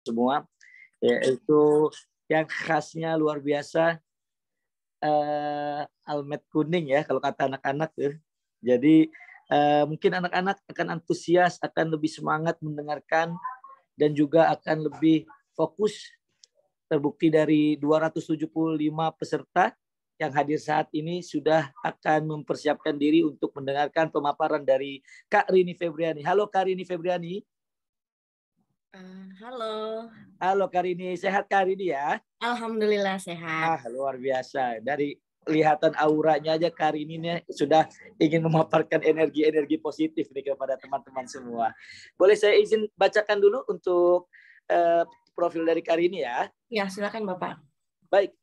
semua, yaitu yang khasnya luar biasa, almet kuning ya kalau kata anak-anak ya. Jadi mungkin anak-anak akan antusias, akan lebih semangat mendengarkan dan juga akan lebih fokus. Terbukti dari 275 peserta yang hadir saat ini sudah akan mempersiapkan diri untuk mendengarkan pemaparan dari Kak Rini Febriani. Halo Kak Rini Febriani. Halo. Halo Kak Rini, sehat Kak Rini ya? Alhamdulillah sehat. Luar biasa. Dari kelihatan auranya aja Kak Rini nih sudah ingin memaparkan energi-energi positif nih kepada teman-teman semua. Boleh saya izin bacakan dulu untuk profil dari Kak Rini ya? Ya, silakan Bapak. Baik,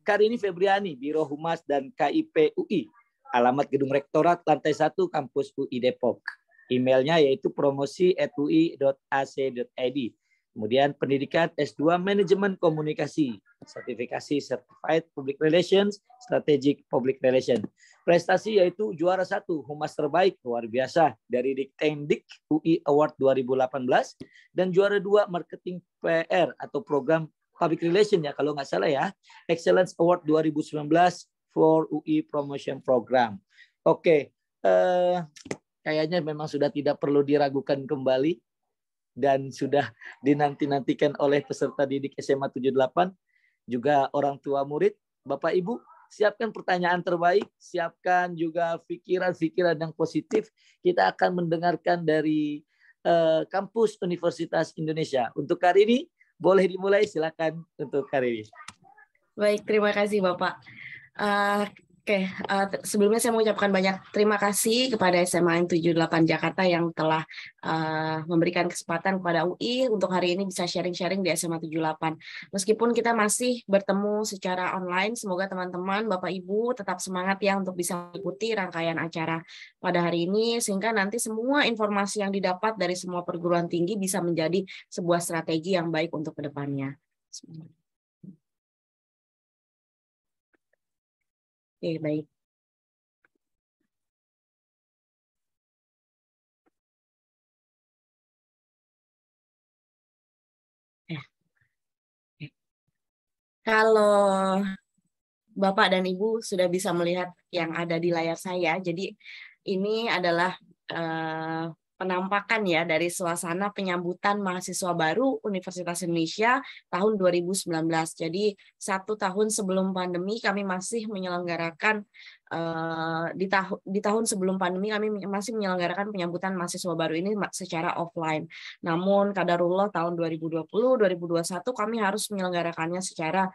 Kak Rini Febriani, Biro Humas dan KIP UI. Alamat Gedung Rektorat, lantai 1, Kampus UI Depok. Emailnya yaitu promosi@ui.ac.id. Kemudian pendidikan S2 Manajemen Komunikasi, sertifikasi Certified Public Relations, Strategic Public Relations. Prestasi yaitu juara 1, Humas terbaik, luar biasa, dari Diktendik UI Award 2018, dan juara 2, Marketing PR atau Program Public Relation ya kalau nggak salah ya, Excellence Award 2019 for UI Promotion Program. Oke, kayaknya memang sudah tidak perlu diragukan kembali dan sudah dinanti-nantikan oleh peserta didik SMA 78, juga orang tua murid. Bapak Ibu, siapkan pertanyaan terbaik, siapkan juga pikiran-pikiran yang positif. Kita akan mendengarkan dari kampus Universitas Indonesia. Untuk hari ini, boleh dimulai, silakan untuk hari ini. Baik, terima kasih Bapak. Sebelumnya saya mengucapkan banyak terima kasih kepada SMA 78 Jakarta yang telah memberikan kesempatan kepada UI untuk hari ini bisa sharing-sharing di SMA 78. Meskipun kita masih bertemu secara online, semoga teman-teman, Bapak Ibu tetap semangat ya untuk bisa mengikuti rangkaian acara pada hari ini, sehingga nanti semua informasi yang didapat dari semua perguruan tinggi bisa menjadi sebuah strategi yang baik untuk kedepannya. Oke, baik. Kalau Bapak dan Ibu sudah bisa melihat yang ada di layar saya, jadi ini adalah penampakan ya dari suasana penyambutan mahasiswa baru Universitas Indonesia tahun 2019. Jadi 1 tahun sebelum pandemi kami masih menyelenggarakan di tahun sebelum pandemi kami masih menyelenggarakan penyambutan mahasiswa baru ini secara offline. Namun kadarullah tahun 2020, 2021 kami harus menyelenggarakannya secara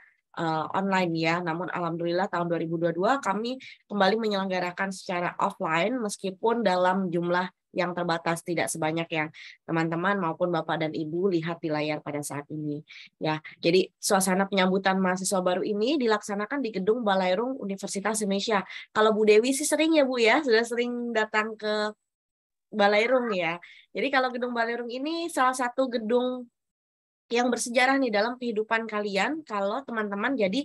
online ya. Namun alhamdulillah tahun 2022 kami kembali menyelenggarakan secara offline meskipun dalam jumlah yang terbatas, tidak sebanyak yang teman-teman maupun Bapak dan Ibu lihat di layar pada saat ini. Ya, jadi suasana penyambutan mahasiswa baru ini dilaksanakan di Gedung Balairung Universitas Indonesia. Kalau Bu Dewi sih sering ya Bu ya, sudah sering datang ke Balairung ya. Jadi kalau Gedung Balairung ini salah satu gedung yang bersejarah nih dalam kehidupan kalian kalau teman-teman jadi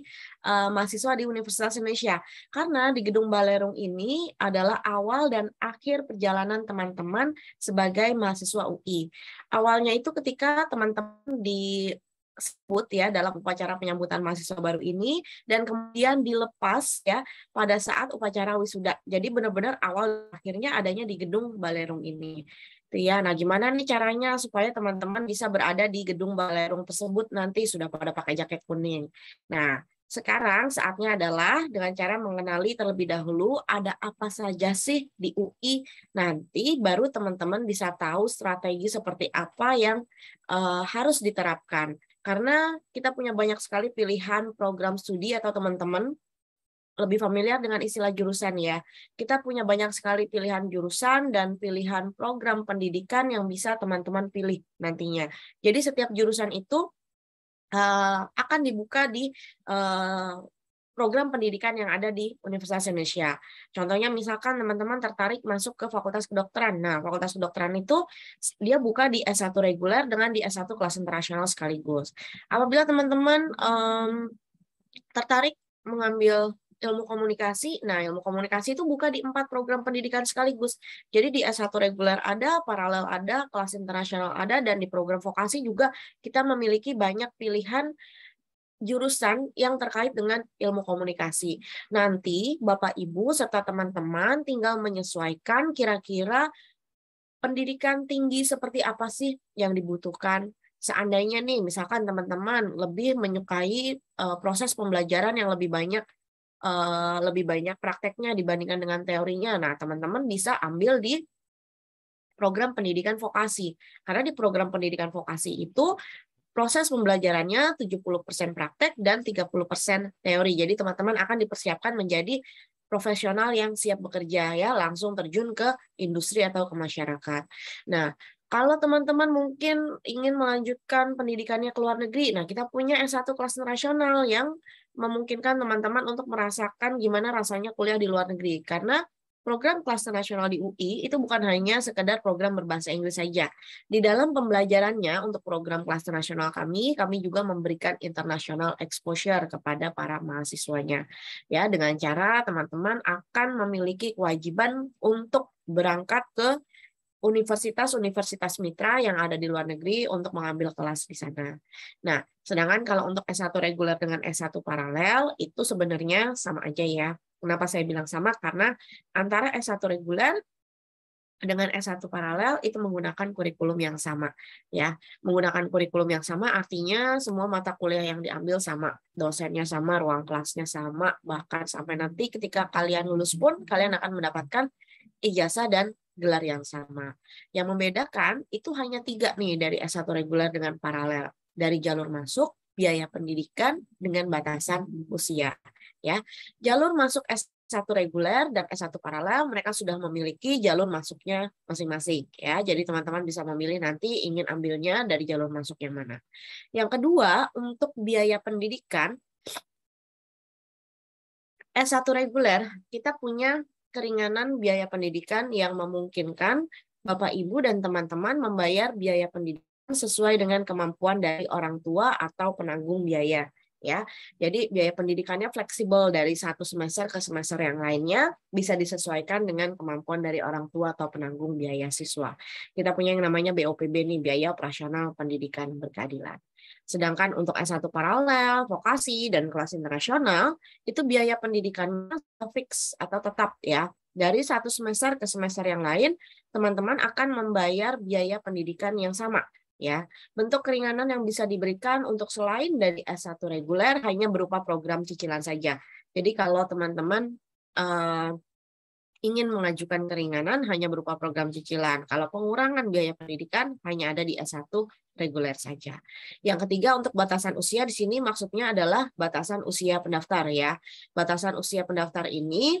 mahasiswa di Universitas Indonesia. Karena di Gedung Balerung ini adalah awal dan akhir perjalanan teman-teman sebagai mahasiswa UI. Awalnya itu ketika teman-teman disebut ya dalam upacara penyambutan mahasiswa baru ini dan kemudian dilepas ya pada saat upacara wisuda. Jadi benar-benar awal akhirnya adanya di Gedung Balerung ini. Ya, nah gimana nih caranya supaya teman-teman bisa berada di Gedung Balerung tersebut nanti sudah pada pakai jaket kuning. Nah, sekarang saatnya adalah dengan cara mengenali terlebih dahulu ada apa saja sih di UI. Nanti baru teman-teman bisa tahu strategi seperti apa yang harus diterapkan. Karena kita punya banyak sekali pilihan program studi atau teman-teman lebih familiar dengan istilah jurusan ya. Kita punya banyak sekali pilihan jurusan dan pilihan program pendidikan yang bisa teman-teman pilih nantinya. Jadi setiap jurusan itu akan dibuka di program pendidikan yang ada di Universitas Indonesia. Contohnya misalkan teman-teman tertarik masuk ke Fakultas Kedokteran. Nah, Fakultas Kedokteran itu dia buka di S1 reguler dengan di S1 kelas internasional sekaligus. Apabila teman-teman tertarik mengambil ilmu komunikasi. Nah, ilmu komunikasi itu buka di 4 program pendidikan sekaligus. Jadi di S1 reguler ada, paralel ada, kelas internasional ada, dan di program vokasi juga kita memiliki banyak pilihan jurusan yang terkait dengan ilmu komunikasi. Nanti Bapak Ibu serta teman-teman tinggal menyesuaikan kira-kira pendidikan tinggi seperti apa sih yang dibutuhkan. Seandainya nih, misalkan teman-teman lebih menyukai proses pembelajaran yang lebih banyak prakteknya dibandingkan dengan teorinya. Nah, teman-teman bisa ambil di program pendidikan vokasi. Karena di program pendidikan vokasi itu proses pembelajarannya 70% praktek dan 30% teori. Jadi teman-teman akan dipersiapkan menjadi profesional yang siap bekerja ya, langsung terjun ke industri atau ke masyarakat. Nah, kalau teman-teman mungkin ingin melanjutkan pendidikannya ke luar negeri, nah kita punya S1 kelas internasional yang memungkinkan teman-teman untuk merasakan gimana rasanya kuliah di luar negeri. Karena program kelas nasional di UI itu bukan hanya sekedar program berbahasa Inggris saja. Di dalam pembelajarannya untuk program kelas nasional kami juga memberikan international exposure kepada para mahasiswanya. Ya, dengan cara teman-teman akan memiliki kewajiban untuk berangkat ke universitas-universitas mitra yang ada di luar negeri untuk mengambil kelas di sana. Nah, sedangkan kalau untuk S1 reguler dengan S1 paralel itu sebenarnya sama aja ya. Kenapa saya bilang sama? Karena antara S1 reguler dengan S1 paralel itu menggunakan kurikulum yang sama ya. Menggunakan kurikulum yang sama artinya semua mata kuliah yang diambil sama, dosennya sama, ruang kelasnya sama, bahkan sampai nanti ketika kalian lulus pun kalian akan mendapatkan ijazah dan gelar yang sama. Yang membedakan itu hanya 3 nih dari S1 reguler dengan paralel. Dari jalur masuk, biaya pendidikan, dengan batasan usia. Ya, jalur masuk S1 reguler dan S1 paralel mereka sudah memiliki jalur masuknya masing-masing. Ya, jadi teman-teman bisa memilih nanti ingin ambilnya dari jalur masuk yang mana. Yang kedua, untuk biaya pendidikan S1 reguler kita punya keringanan biaya pendidikan yang memungkinkan Bapak, Ibu, dan teman-teman membayar biaya pendidikan sesuai dengan kemampuan dari orang tua atau penanggung biaya. Ya, jadi biaya pendidikannya fleksibel dari satu semester ke semester yang lainnya, bisa disesuaikan dengan kemampuan dari orang tua atau penanggung biaya siswa. Kita punya yang namanya BOPB nih, biaya operasional pendidikan berkeadilan. Sedangkan untuk S1 paralel, vokasi, dan kelas internasional, itu biaya pendidikannya fix atau tetap ya. Dari satu semester ke semester yang lain, teman-teman akan membayar biaya pendidikan yang sama. Ya, bentuk keringanan yang bisa diberikan untuk selain dari S1 reguler hanya berupa program cicilan saja. Jadi kalau teman-teman ingin mengajukan keringanan hanya berupa program cicilan. Kalau pengurangan biaya pendidikan hanya ada di S1 reguler saja. Yang ketiga untuk batasan usia di sini maksudnya adalah batasan usia pendaftar ya. Batasan usia pendaftar ini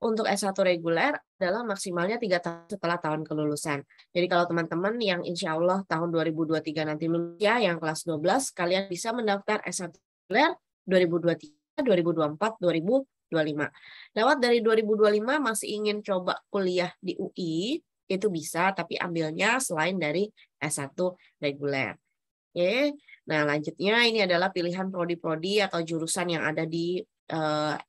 untuk S1 reguler adalah maksimalnya 3 tahun setelah tahun kelulusan. Jadi kalau teman-teman yang insya Allah tahun 2023 nanti lulus ya, yang kelas 12, kalian bisa mendaftar S1 reguler 2023, 2024, 2025. Lewat dari 2025 masih ingin coba kuliah di UI, itu bisa, tapi ambilnya selain dari S1 reguler. Oke, nah lanjutnya ini adalah pilihan prodi-prodi atau jurusan yang ada di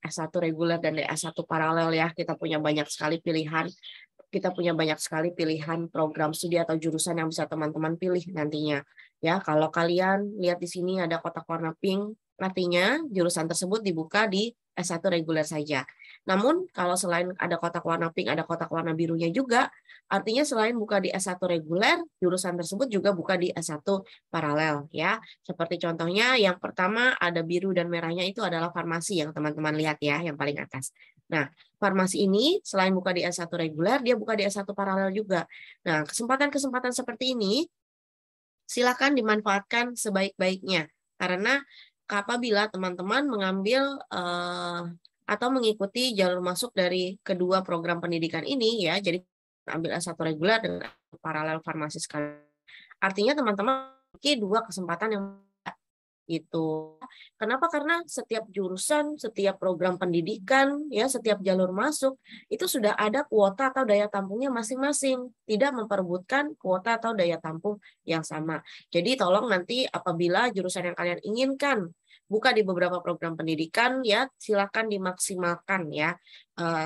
S1 reguler dan S1 paralel ya. Kita punya banyak sekali pilihan. Kita punya banyak sekali pilihan program studi atau jurusan yang bisa teman-teman pilih nantinya. Ya, kalau kalian lihat di sini ada kotak warna pink, artinya jurusan tersebut dibuka di S1 reguler saja. Namun kalau selain ada kotak warna pink, ada kotak warna birunya juga, artinya selain buka di S1 reguler, jurusan tersebut juga buka di S1 paralel ya. Seperti contohnya yang pertama ada biru dan merahnya itu adalah farmasi yang teman-teman lihat ya, yang paling atas. Nah, farmasi ini selain buka di S1 reguler, dia buka di S1 paralel juga. Nah, kesempatan-kesempatan seperti ini silakan dimanfaatkan sebaik-baiknya. Karena apabila teman-teman mengambil atau mengikuti jalur masuk dari kedua program pendidikan ini ya, jadi ambil S1 reguler dengan paralel farmasi sekali. Artinya teman-teman memiliki 2 kesempatan yang gitu. Kenapa? Karena setiap jurusan, setiap program pendidikan, ya setiap jalur masuk itu sudah ada kuota atau daya tampungnya masing-masing, tidak memperebutkan kuota atau daya tampung yang sama. Jadi tolong nanti apabila jurusan yang kalian inginkan buka di beberapa program pendidikan ya, silakan dimaksimalkan ya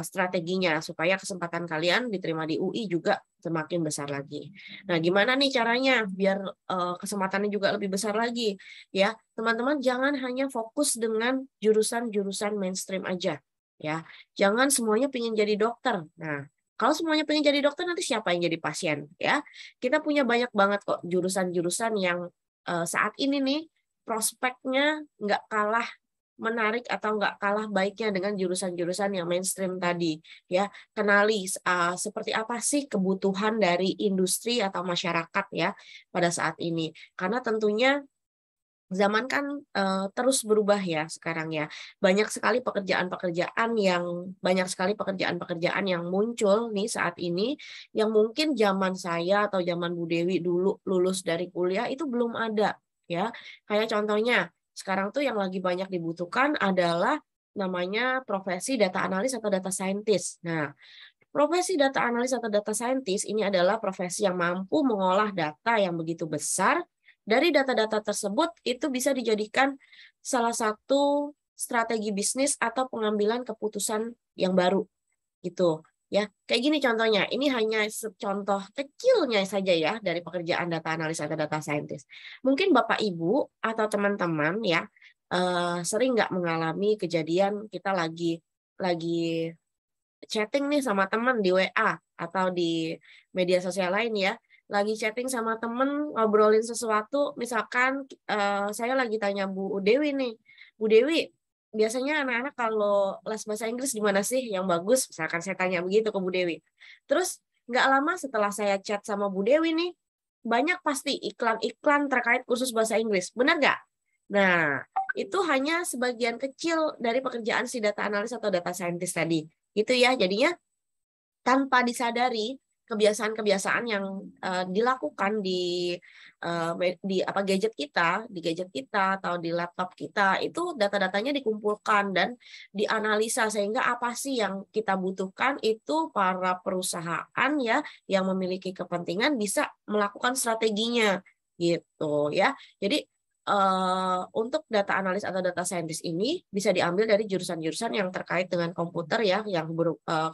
strateginya supaya kesempatan kalian diterima di UI juga semakin besar lagi. Nah, gimana nih caranya biar kesempatannya juga lebih besar lagi ya? Teman-teman jangan hanya fokus dengan jurusan-jurusan mainstream aja ya. Jangan semuanya pengen jadi dokter. Nah, kalau semuanya pengen jadi dokter nanti siapa yang jadi pasien ya? Kita punya banyak banget kok jurusan-jurusan yang saat ini nih prospeknya nggak kalah menarik atau nggak kalah baiknya dengan jurusan-jurusan yang mainstream tadi ya. Kenali seperti apa sih kebutuhan dari industri atau masyarakat ya pada saat ini, karena tentunya zaman kan terus berubah ya sekarang ya. Banyak sekali pekerjaan-pekerjaan yang muncul nih saat ini yang mungkin zaman saya atau zaman Bu Dewi dulu lulus dari kuliah itu belum ada ya. Kayak contohnya sekarang tuh yang lagi banyak dibutuhkan adalah namanya profesi data analis atau data scientist. Nah, profesi data analis atau data scientist ini adalah profesi yang mampu mengolah data yang begitu besar. Dari data-data tersebut itu bisa dijadikan salah satu strategi bisnis atau pengambilan keputusan yang baru gitu ya. Kayak gini contohnya, ini hanya contoh kecilnya saja ya dari pekerjaan data analis atau data scientist. Mungkin Bapak Ibu atau teman-teman ya sering nggak mengalami kejadian kita lagi chatting nih sama teman di WA atau di media sosial lain ya, lagi chatting sama temen ngobrolin sesuatu, misalkan saya lagi tanya Bu Dewi nih, Bu Dewi biasanya anak-anak kalau les bahasa Inggris di mana sih yang bagus, misalkan saya tanya begitu ke Bu Dewi. Terus nggak lama setelah saya chat sama Bu Dewi nih, banyak pasti iklan-iklan terkait kursus bahasa Inggris, benar nggak? Nah, itu hanya sebagian kecil dari pekerjaan si data analis atau data scientist tadi. Gitu ya, jadinya tanpa disadari kebiasaan-kebiasaan yang dilakukan di gadget kita atau di laptop kita itu data-datanya dikumpulkan dan dianalisa sehingga apa sih yang kita butuhkan itu para perusahaan ya yang memiliki kepentingan bisa melakukan strateginya gitu ya. Jadi untuk data analis atau data scientist ini bisa diambil dari jurusan-jurusan yang terkait dengan komputer ya, yang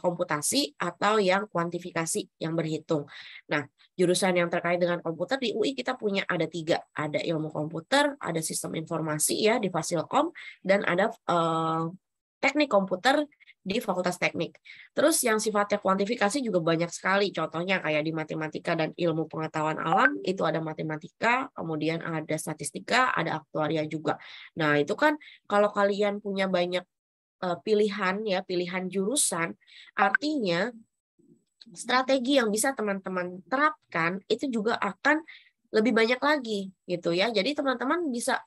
komputasi atau yang kuantifikasi, yang berhitung. Nah, jurusan yang terkait dengan komputer di UI kita punya ada 3, ada ilmu komputer, ada sistem informasi ya di Fasilkom, dan ada teknik komputer di Fakultas Teknik. Terus yang sifatnya kuantifikasi juga banyak sekali. Contohnya kayak di matematika dan ilmu pengetahuan alam, itu ada matematika, kemudian ada statistika, ada aktuaria juga. Nah, itu kan kalau kalian punya banyak pilihan jurusan, artinya strategi yang bisa teman-teman terapkan itu juga akan lebih banyak lagi gitu ya. Jadi teman-teman bisa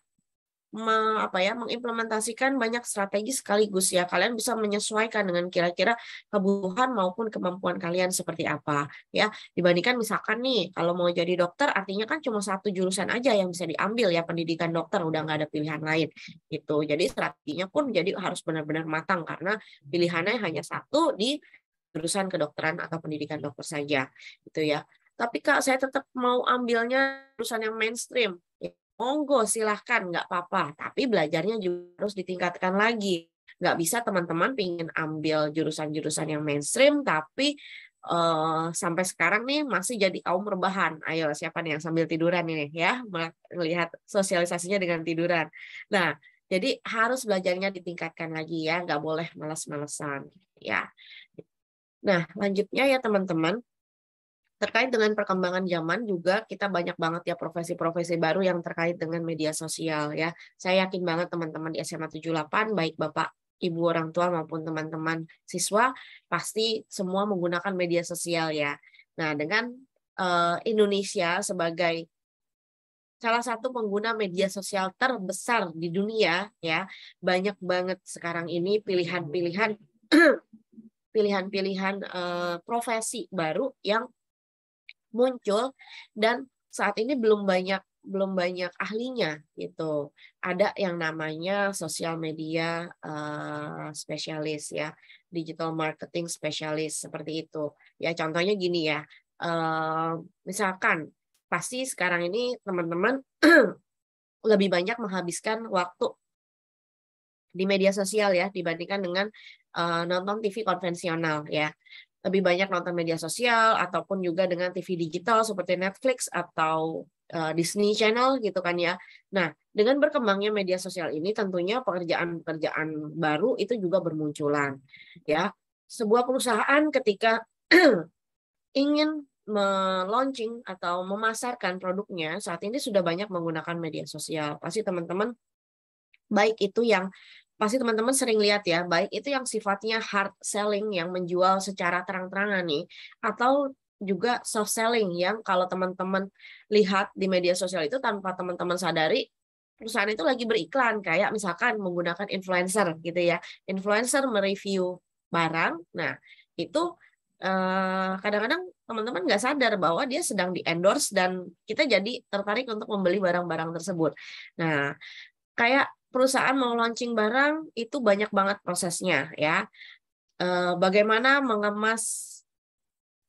mengimplementasikan banyak strategi sekaligus ya. Kalian bisa menyesuaikan dengan kira-kira kebutuhan maupun kemampuan kalian seperti apa ya. Dibandingkan misalkan nih kalau mau jadi dokter artinya kan cuma satu jurusan aja yang bisa diambil ya, pendidikan dokter, udah nggak ada pilihan lain gitu. Jadi strateginya pun jadi harus benar-benar matang karena pilihannya hanya satu di jurusan kedokteran atau pendidikan dokter saja gitu ya. Tapi Kak, saya tetap mau ambilnya jurusan yang mainstream. Monggo, silahkan, nggak apa-apa. Tapi belajarnya juga harus ditingkatkan lagi. Nggak bisa teman-teman pengen ambil jurusan-jurusan yang mainstream, tapi sampai sekarang nih masih jadi kaum rebahan. Ayo, siapa nih yang sambil tiduran ini ya? Melihat sosialisasinya dengan tiduran. Nah, jadi harus belajarnya ditingkatkan lagi ya, nggak boleh malas-malesan. Ya. Nah, lanjutnya ya teman-teman. Terkait dengan perkembangan zaman juga kita banyak banget ya profesi-profesi baru yang terkait dengan media sosial ya. Saya yakin banget teman-teman di SMA 78 baik Bapak, Ibu orang tua maupun teman-teman siswa pasti semua menggunakan media sosial ya. Nah, dengan Indonesia sebagai salah satu pengguna media sosial terbesar di dunia ya, banyak banget sekarang ini pilihan-pilihan profesi baru yang muncul dan saat ini belum banyak ahlinya gitu. Ada yang namanya sosial media spesialis ya, digital marketing spesialis seperti itu. Ya contohnya gini ya, misalkan pasti sekarang ini teman-teman lebih banyak menghabiskan waktu di media sosial ya dibandingkan dengan nonton TV konvensional ya. Lebih banyak nonton media sosial ataupun juga dengan TV digital seperti Netflix atau Disney Channel gitu kan ya. Nah, dengan berkembangnya media sosial ini tentunya pekerjaan-pekerjaan baru itu juga bermunculan ya. Sebuah perusahaan ketika ingin launching atau memasarkan produknya saat ini sudah banyak menggunakan media sosial. Pasti teman-teman baik itu yang pasti teman-teman sering lihat ya, baik itu yang sifatnya hard selling yang menjual secara terang-terangan nih, atau juga soft selling yang kalau teman-teman lihat di media sosial itu tanpa teman-teman sadari perusahaan itu lagi beriklan kayak misalkan menggunakan influencer gitu ya. Influencer mereview barang. Nah, itu kadang-kadang teman-teman nggak sadar bahwa dia sedang di-endorse dan kita jadi tertarik untuk membeli barang-barang tersebut. Nah, kayak perusahaan mau launching barang itu banyak banget prosesnya ya. Bagaimana mengemas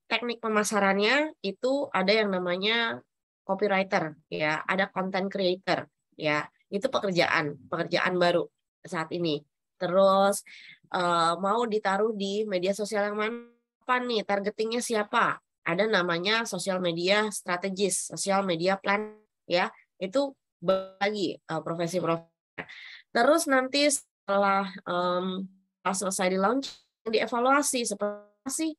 teknik pemasarannya itu ada yang namanya copywriter ya, ada content creator ya. Itu pekerjaan baru saat ini. Terus mau ditaruh di media sosial yang mana apa nih, targetingnya siapa? Ada namanya social media strategist, social media plan ya. Itu bagi profesi-profesi. Terus nanti setelah selesai di launch, dievaluasi seperti sih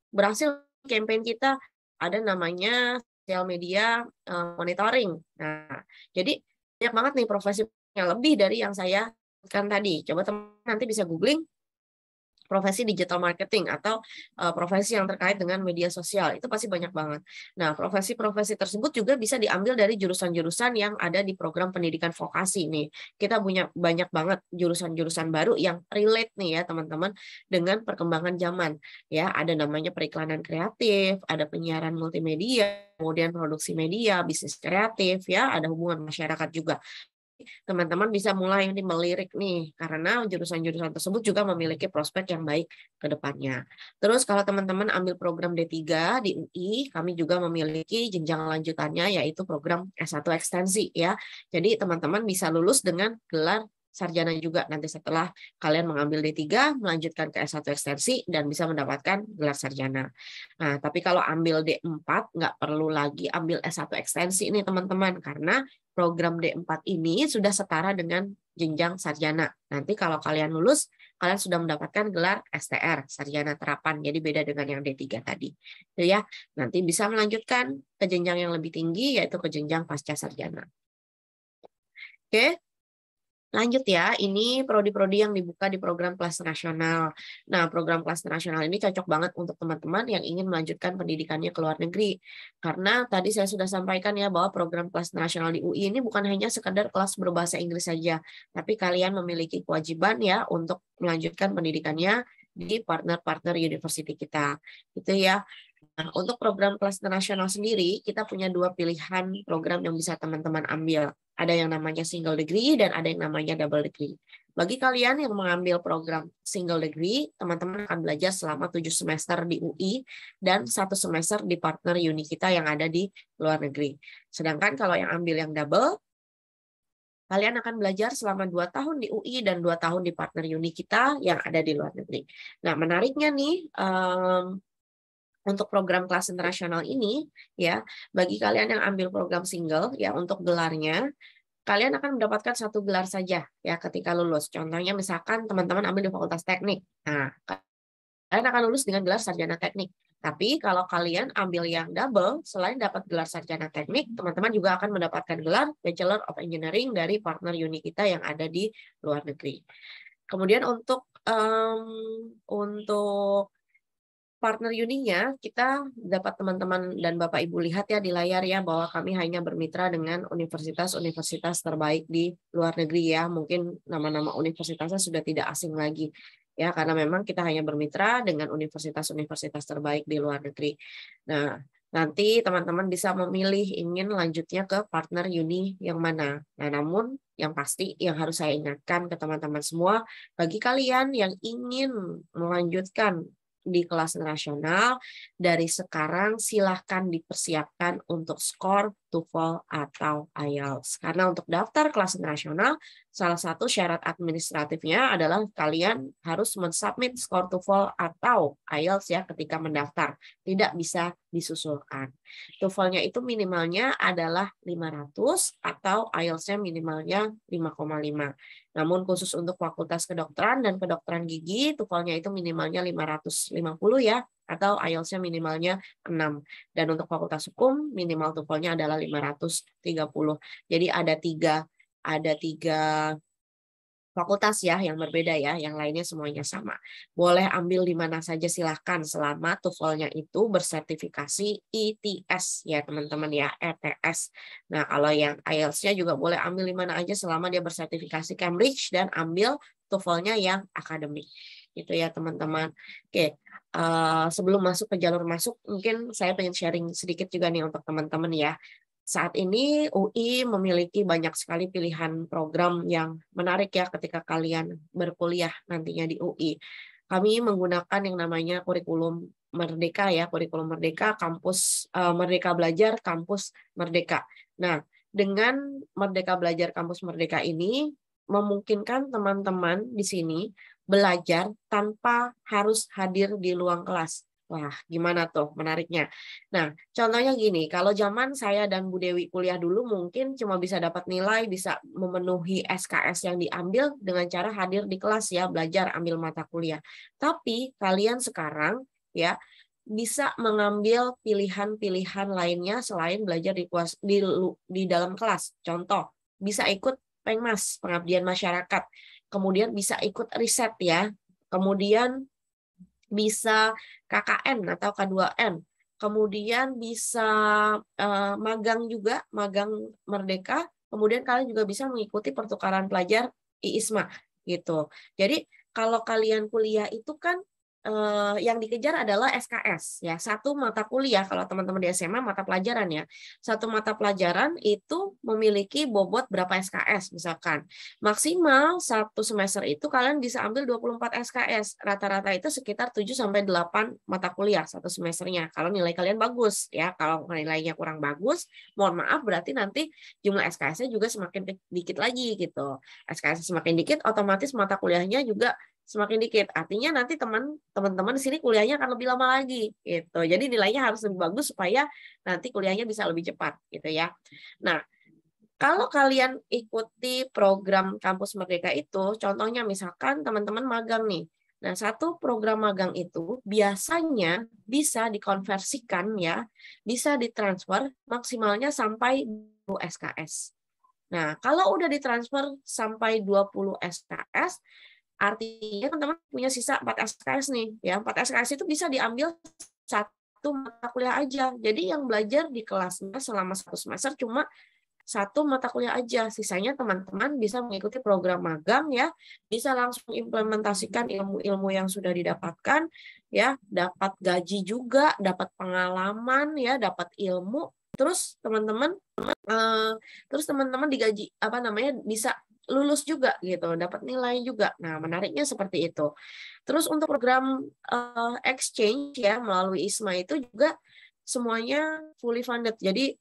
berhasil campaign kita, ada namanya sosial media monitoring. Nah, jadi banyak banget nih profesi yang lebih dari yang saya sebutkan tadi. Coba teman nanti bisa googling profesi digital marketing atau profesi yang terkait dengan media sosial. Itu pasti banyak banget. Nah, profesi-profesi tersebut juga bisa diambil dari jurusan-jurusan yang ada di program pendidikan vokasi nih. Kita punya banyak banget jurusan-jurusan baru yang relate nih ya teman-teman dengan perkembangan zaman. Ya, ada namanya periklanan kreatif, ada penyiaran multimedia, kemudian produksi media, bisnis kreatif ya, ada hubungan masyarakat juga. Teman-teman bisa mulai nih melirik nih karena jurusan-jurusan tersebut juga memiliki prospek yang baik ke depannya. Terus kalau teman-teman ambil program D3 di UI, kami juga memiliki jenjang lanjutannya yaitu program S1 ekstensi ya. Jadi teman-teman bisa lulus dengan gelar sarjana juga nanti setelah kalian mengambil D3 melanjutkan ke S1 ekstensi dan bisa mendapatkan gelar sarjana. Nah, tapi kalau ambil D4 nggak perlu lagi ambil S1 ekstensi ini teman-teman karena program D4 ini sudah setara dengan jenjang sarjana. Nanti kalau kalian lulus, kalian sudah mendapatkan gelar STR, sarjana terapan. Jadi beda dengan yang D3 tadi. Itu ya. Nanti bisa melanjutkan ke jenjang yang lebih tinggi yaitu ke jenjang pasca sarjana. Oke. Lanjut ya, ini prodi-prodi yang dibuka di program kelas nasional. Nah, program kelas nasional ini cocok banget untuk teman-teman yang ingin melanjutkan pendidikannya ke luar negeri. Karena tadi saya sudah sampaikan ya bahwa program kelas nasional di UI ini bukan hanya sekedar kelas berbahasa Inggris saja, tapi kalian memiliki kewajiban ya untuk melanjutkan pendidikannya di partner-partner university kita. Itu ya. Nah, untuk program kelas nasional sendiri, kita punya dua pilihan program yang bisa teman-teman ambil. Ada yang namanya single degree dan ada yang namanya double degree. Bagi kalian yang mengambil program single degree, teman-teman akan belajar selama 7 semester di UI dan 1 semester di partner uni kita yang ada di luar negeri. Sedangkan kalau yang ambil yang double, kalian akan belajar selama 2 tahun di UI dan 2 tahun di partner uni kita yang ada di luar negeri. Nah, menariknya nih, untuk program kelas internasional ini ya, bagi kalian yang ambil program single ya untuk gelarnya, kalian akan mendapatkan 1 gelar saja ya ketika lulus. Contohnya misalkan teman-teman ambil di Fakultas Teknik. Nah, kalian akan lulus dengan gelar sarjana teknik. Tapi kalau kalian ambil yang double, selain dapat gelar sarjana teknik, teman-teman juga akan mendapatkan gelar Bachelor of Engineering dari partner uni kita yang ada di luar negeri. Kemudian untuk partner uninya, kita dapat teman-teman dan Bapak Ibu lihat ya di layar ya bahwa kami hanya bermitra dengan universitas-universitas terbaik di luar negeri ya. Mungkin nama-nama universitasnya sudah tidak asing lagi ya karena memang kita hanya bermitra dengan universitas-universitas terbaik di luar negeri. Nah, nanti teman-teman bisa memilih ingin lanjutnya ke partner uni yang mana. Nah, namun yang pasti yang harus saya ingatkan ke teman-teman semua, bagi kalian yang ingin melanjutkan di kelas nasional, dari sekarang silahkan dipersiapkan untuk skor TOEFL atau IELTS. Karena untuk daftar kelas internasional, salah satu syarat administratifnya adalah kalian harus mensubmit skor TOEFL atau IELTS ya ketika mendaftar. Tidak bisa disusulkan. TOEFL-nya itu minimalnya adalah 500 atau IELTS-nya minimalnya 5,5. Namun khusus untuk fakultas kedokteran dan kedokteran gigi, TOEFL-nya itu minimalnya 550 ya, atau IELTS-nya minimalnya 6. Dan untuk fakultas hukum, minimal TOEFL-nya adalah 530. Jadi ada tiga fakultas ya yang berbeda ya, yang lainnya semuanya sama. Boleh ambil di mana saja silahkan selama TOEFL-nya itu bersertifikasi ITS ya teman-teman ya, ETS. Nah kalau yang IELTS-nya juga boleh ambil di mana aja selama dia bersertifikasi Cambridge dan ambil TOEFL-nya yang akademik. Gitu ya teman-teman. Oke, sebelum masuk ke jalur masuk, mungkin saya pengen sharing sedikit juga nih untuk teman-teman ya. Saat ini UI memiliki banyak sekali pilihan program yang menarik ya ketika kalian berkuliah nantinya di UI. Kami menggunakan yang namanya kurikulum Merdeka ya, kurikulum Merdeka, kampus Merdeka Belajar, kampus Merdeka. Nah, dengan Merdeka Belajar, kampus Merdeka ini memungkinkan teman-teman di sini belajar tanpa harus hadir di ruang kelas. Wah, gimana tuh menariknya? Nah, contohnya gini, kalau zaman saya dan Bu Dewi kuliah dulu mungkin cuma bisa dapat nilai, bisa memenuhi SKS yang diambil dengan cara hadir di kelas ya, belajar, ambil mata kuliah. Tapi kalian sekarang ya bisa mengambil pilihan-pilihan lainnya selain belajar di dalam kelas. Contoh, bisa ikut Pengmas, pengabdian masyarakat. Kemudian bisa ikut riset ya. Kemudian bisa KKN atau K2N. Kemudian bisa magang juga, magang Merdeka. Kemudian kalian juga bisa mengikuti pertukaran pelajar IISMA gitu. Jadi kalau kalian kuliah itu kan yang dikejar adalah SKS ya, satu mata kuliah. Kalau teman-teman di SMA mata pelajaran ya, satu mata pelajaran itu memiliki bobot berapa SKS misalkan. Maksimal satu semester itu kalian bisa ambil 24 SKS, rata-rata itu sekitar 7-8 mata kuliah satu semesternya kalau nilai kalian bagus ya. Kalau nilainya kurang bagus, mohon maaf, berarti nanti jumlah SKS-nya juga semakin dikit lagi gitu. SKS semakin dikit, otomatis mata kuliahnya juga semakin dikit. Artinya nanti teman-teman di sini kuliahnya akan lebih lama lagi gitu. Jadi nilainya harus lebih bagus supaya nanti kuliahnya bisa lebih cepat gitu ya. Nah, kalau kalian ikuti program Kampus Merdeka itu, contohnya misalkan teman-teman magang nih. Nah, satu program magang itu biasanya bisa dikonversikan ya, bisa ditransfer maksimalnya sampai 20 SKS. Nah, kalau udah ditransfer sampai 20 SKS, artinya teman-teman punya sisa 4 SKS nih. Ya, 4 SKS itu bisa diambil satu mata kuliah aja. Jadi yang belajar di kelasnya selama 1 semester cuma satu mata kuliah aja. Sisanya teman-teman bisa mengikuti program magang ya, bisa langsung implementasikan ilmu-ilmu yang sudah didapatkan ya, dapat gaji juga, dapat pengalaman ya, dapat ilmu. Terus teman-teman digaji bisa lulus juga gitu, dapat nilai juga. Nah, menariknya seperti itu. Terus untuk program exchange ya melalui ISMA itu juga semuanya fully funded. Jadi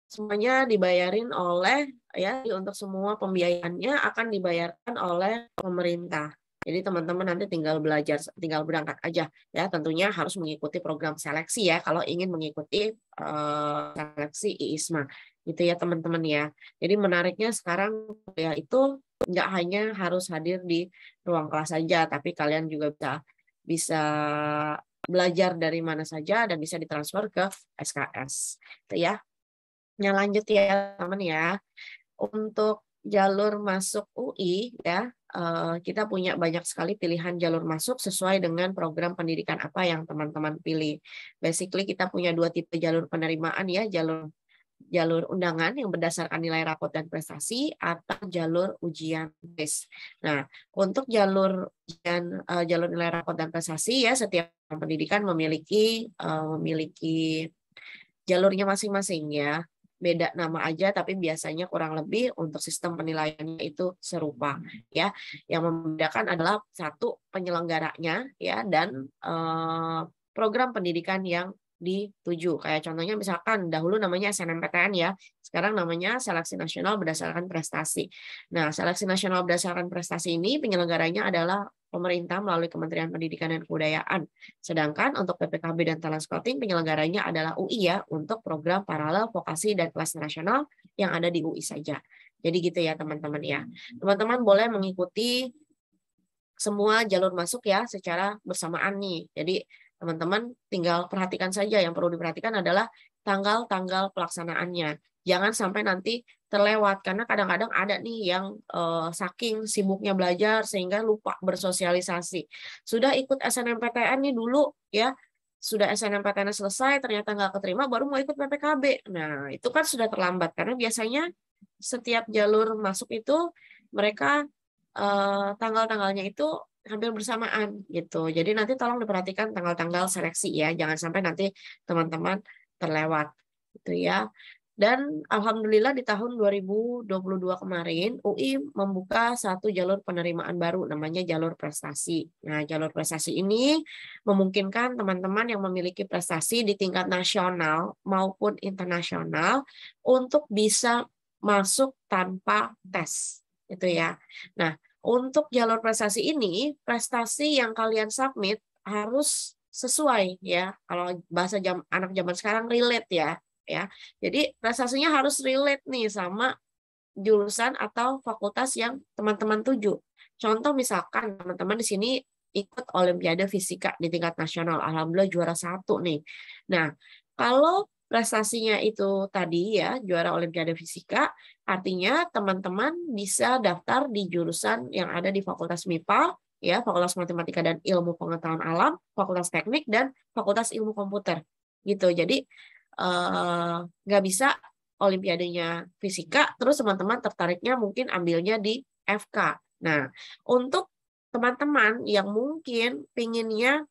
semuanya dibayarin oleh ya, untuk semua pembiayaannya akan dibayarkan oleh pemerintah. Jadi teman-teman nanti tinggal belajar, tinggal berangkat aja ya. Tentunya harus mengikuti program seleksi ya kalau ingin mengikuti seleksi IISMA. Gitu ya teman-teman ya. Jadi menariknya sekarang ya itu nggak hanya harus hadir di ruang kelas saja, tapi kalian juga bisa belajar dari mana saja dan bisa ditransfer ke SKS. Itu ya. Yang lanjut ya teman ya. Untuk jalur masuk UI ya, kita punya banyak sekali pilihan jalur masuk sesuai dengan program pendidikan apa yang teman-teman pilih. Basically kita punya 2 tipe jalur penerimaan ya, jalur undangan yang berdasarkan nilai rapot dan prestasi atau jalur ujian tes. Nah, untuk jalur nilai rapot dan prestasi ya, setiap pendidikan memiliki jalurnya masing-masing ya. Beda nama aja tapi biasanya kurang lebih untuk sistem penilaiannya itu serupa ya. Yang membedakan adalah satu penyelenggaranya ya dan program pendidikan yang dituju. Kayak contohnya misalkan dahulu namanya SNMPTN ya, sekarang namanya Seleksi Nasional Berdasarkan Prestasi. Nah, Seleksi Nasional Berdasarkan Prestasi ini penyelenggaranya adalah pemerintah melalui Kementerian Pendidikan dan Kebudayaan. Sedangkan untuk PPKB dan talent scouting penyelenggaranya adalah UI ya, untuk program paralel vokasi dan kelas nasional yang ada di UI saja. Jadi gitu ya teman-teman ya. Teman-teman boleh mengikuti semua jalur masuk ya secara bersamaan nih. Jadi teman-teman tinggal perhatikan saja, yang perlu diperhatikan adalah tanggal-tanggal pelaksanaannya. Jangan sampai nanti terlewat, karena kadang-kadang ada nih yang saking sibuknya belajar sehingga lupa bersosialisasi. Sudah ikut SNMPTN nih dulu ya, sudah SNMPTN selesai ternyata nggak keterima, baru mau ikut PPKB. Nah itu kan sudah terlambat, karena biasanya setiap jalur masuk itu mereka tanggal-tanggalnya itu hampir bersamaan gitu. Jadi nanti tolong diperhatikan tanggal-tanggal seleksi ya, jangan sampai nanti teman-teman terlewat gitu ya. Dan alhamdulillah di tahun 2022 kemarin UI membuka satu jalur penerimaan baru namanya jalur prestasi. Nah, jalur prestasi ini memungkinkan teman-teman yang memiliki prestasi di tingkat nasional maupun internasional untuk bisa masuk tanpa tes. Itu ya. Nah, untuk jalur prestasi ini, prestasi yang kalian submit harus sesuai ya. Kalau bahasa anak zaman sekarang relate ya. Jadi prestasinya harus relate nih sama jurusan atau fakultas yang teman-teman tuju. Contoh misalkan teman-teman di sini ikut Olimpiade Fisika di tingkat nasional, alhamdulillah juara 1 nih. Nah, kalau prestasinya itu tadi ya juara Olimpiade Fisika, artinya teman-teman bisa daftar di jurusan yang ada di Fakultas MIPA, ya Fakultas Matematika dan Ilmu Pengetahuan Alam, Fakultas Teknik dan Fakultas Ilmu Komputer. Gitu. Jadi nggak bisa Olimpiadenya fisika, terus teman-teman tertariknya mungkin ambilnya di FK. Nah, untuk teman-teman yang mungkin pinginnya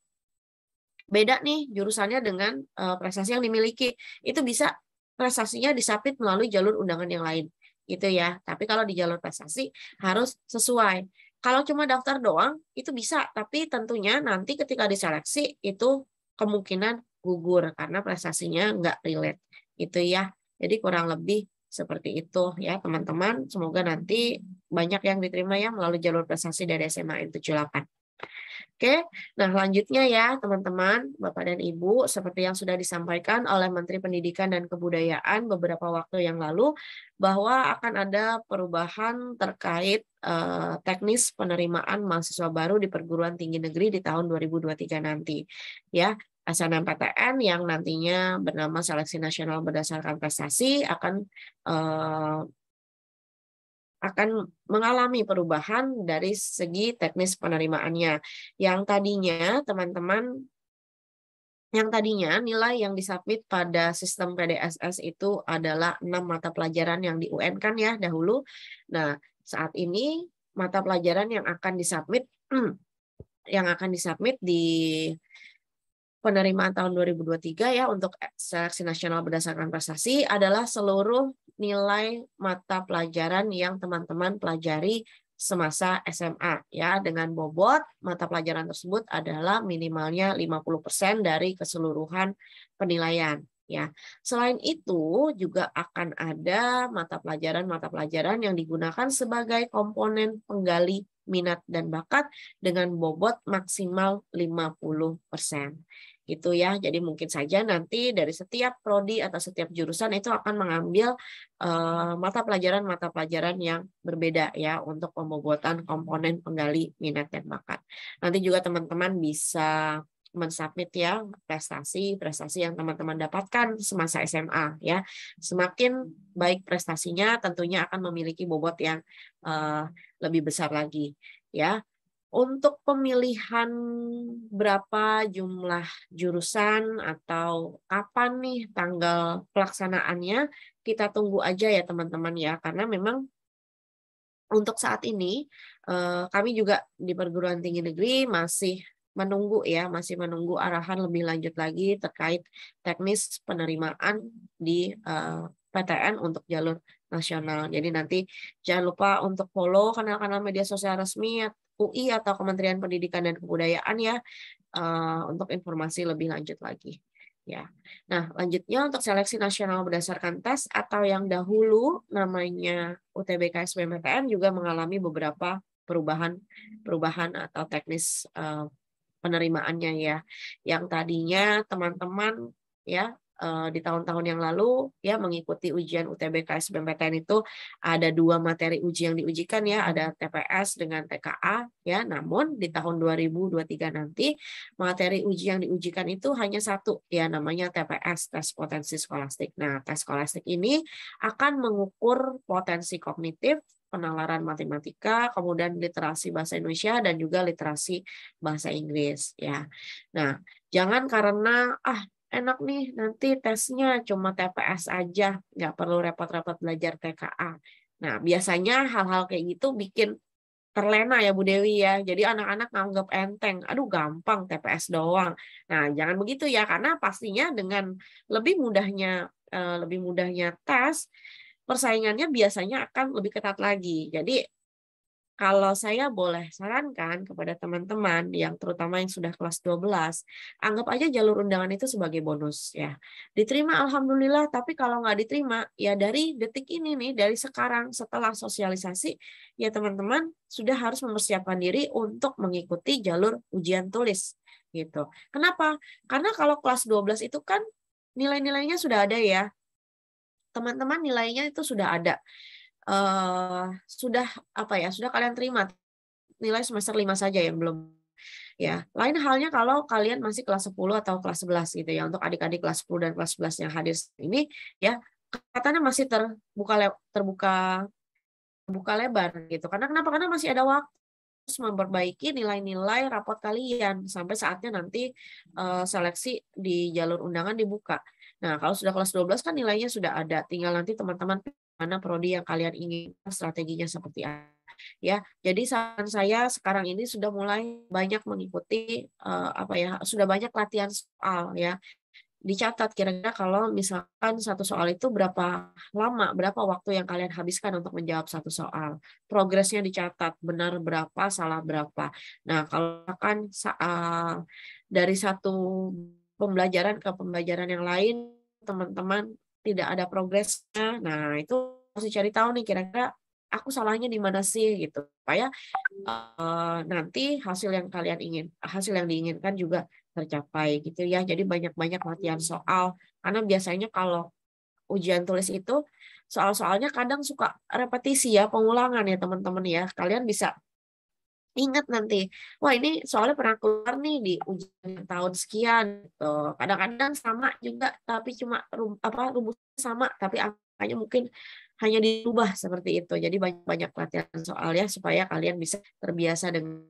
beda nih jurusannya dengan prestasi yang dimiliki, itu bisa prestasinya disapit melalui jalur undangan yang lain, gitu ya. Tapi kalau di jalur prestasi harus sesuai. Kalau cuma daftar doang itu bisa, tapi tentunya nanti ketika diseleksi itu kemungkinan gugur karena prestasinya nggak relate, gitu ya. Jadi kurang lebih seperti itu ya teman-teman. Semoga nanti banyak yang diterima ya melalui jalur prestasi dari SMA N78. Oke, nah lanjutnya ya teman-teman, Bapak dan Ibu, seperti yang sudah disampaikan oleh Menteri Pendidikan dan Kebudayaan beberapa waktu yang lalu, bahwa akan ada perubahan terkait teknis penerimaan mahasiswa baru di perguruan tinggi negeri di tahun 2023 nanti. Ya, SNMPTN yang nantinya bernama Seleksi Nasional Berdasarkan Prestasi akan mengalami perubahan dari segi teknis penerimaannya. Yang tadinya nilai yang disubmit pada sistem PDSS itu adalah 6 mata pelajaran yang di UN kan ya dahulu. Nah, saat ini mata pelajaran yang akan disubmit di penerimaan tahun 2023 ya untuk Seleksi Nasional Berdasarkan Prestasi adalah seluruh nilai mata pelajaran yang teman-teman pelajari semasa SMA ya, dengan bobot mata pelajaran tersebut adalah minimalnya 50% dari keseluruhan penilaian ya. Selain itu juga akan ada mata pelajaran yang digunakan sebagai komponen penggali minat dan bakat dengan bobot maksimal 50%. Gitu ya. Jadi mungkin saja nanti dari setiap prodi atau setiap jurusan itu akan mengambil mata pelajaran yang berbeda ya untuk pembobotan komponen penggali minat dan bakat. Nanti juga teman-teman bisa mensubmit ya prestasi yang teman-teman dapatkan semasa SMA ya. Semakin baik prestasinya tentunya akan memiliki bobot yang lebih besar lagi ya. Untuk pemilihan berapa jumlah jurusan atau kapan nih tanggal pelaksanaannya, kita tunggu aja ya teman-teman ya, karena memang untuk saat ini kami juga di perguruan tinggi negeri masih menunggu arahan lebih lanjut lagi terkait teknis penerimaan di PTN untuk jalur nasional. Jadi nanti jangan lupa untuk follow kanal-kanal media sosial resmi UI atau Kementerian Pendidikan dan Kebudayaan ya untuk informasi lebih lanjut lagi. Ya. Nah, lanjutnya untuk seleksi nasional berdasarkan tes atau yang dahulu namanya UTBK SBMPTN juga mengalami beberapa perubahan atau teknis penerimaannya ya. Yang tadinya teman-teman ya di tahun-tahun yang lalu ya mengikuti ujian UTBK SBMPTN itu ada 2 materi uji yang diujikan ya, ada TPS dengan TKA ya. Namun di tahun 2023 nanti materi uji yang diujikan itu hanya 1 ya, namanya TPS, tes potensi skolastik. Nah, tes skolastik ini akan mengukur potensi kognitif, penalaran matematika, kemudian literasi bahasa Indonesia dan juga literasi bahasa Inggris ya. Nah, jangan karena enak nih nanti tesnya cuma TPS aja, nggak perlu repot-repot belajar TKA. Nah, biasanya hal-hal kayak gitu bikin terlena ya Bu Dewi ya. Jadi anak-anak nganggap enteng, aduh gampang TPS doang. Nah, jangan begitu ya, karena pastinya dengan lebih mudahnya tes, persaingannya biasanya akan lebih ketat lagi. Jadi kalau saya boleh sarankan kepada teman-teman yang terutama yang sudah kelas 12, anggap aja jalur undangan itu sebagai bonus ya. Diterima alhamdulillah, tapi kalau nggak diterima ya dari detik ini nih, dari sekarang setelah sosialisasi ya teman-teman sudah harus mempersiapkan diri untuk mengikuti jalur ujian tulis gitu. Kenapa? Karena kalau kelas 12 itu kan nilai-nilainya sudah ada ya. Teman-teman nilainya itu sudah ada. Sudah sudah kalian terima nilai semester 5 saja yang belum ya. Lain halnya kalau kalian masih kelas 10 atau kelas 11 gitu ya. Untuk adik-adik kelas 10 dan kelas 11 yang hadir ini ya katanya masih terbuka lebar gitu. Karena kenapa? Karena masih ada waktu memperbaiki nilai-nilai rapot kalian sampai saatnya nanti seleksi di jalur undangan dibuka. Nah, kalau sudah kelas 12 kan nilainya sudah ada, tinggal nanti teman-teman mana prodi yang kalian ingin, strateginya seperti apa. Ya, jadi saran saya sekarang ini sudah mulai banyak mengikuti sudah banyak latihan soal ya. Dicatat kira-kira kalau misalkan satu soal itu berapa lama, berapa waktu yang kalian habiskan untuk menjawab satu soal. Progresnya dicatat, benar berapa, salah berapa. Nah, kalau kan dari satu pembelajaran ke pembelajaran yang lain, teman-teman tidak ada progresnya. Nah, itu harus cari tahu nih kira-kira aku salahnya di mana sih gitu. Supaya nanti hasil yang diinginkan juga tercapai gitu ya. Jadi banyak-banyak latihan soal karena biasanya kalau ujian tulis itu soal-soalnya kadang suka repetisi ya, pengulangan ya teman-teman ya. Kalian bisa ingat nanti, wah ini soalnya pernah keluar nih di ujian tahun sekian gitu. Kadang-kadang sama juga tapi cuma rumusnya sama tapi angkanya mungkin hanya dirubah seperti itu. Jadi banyak-banyak latihan soal ya supaya kalian bisa terbiasa dengan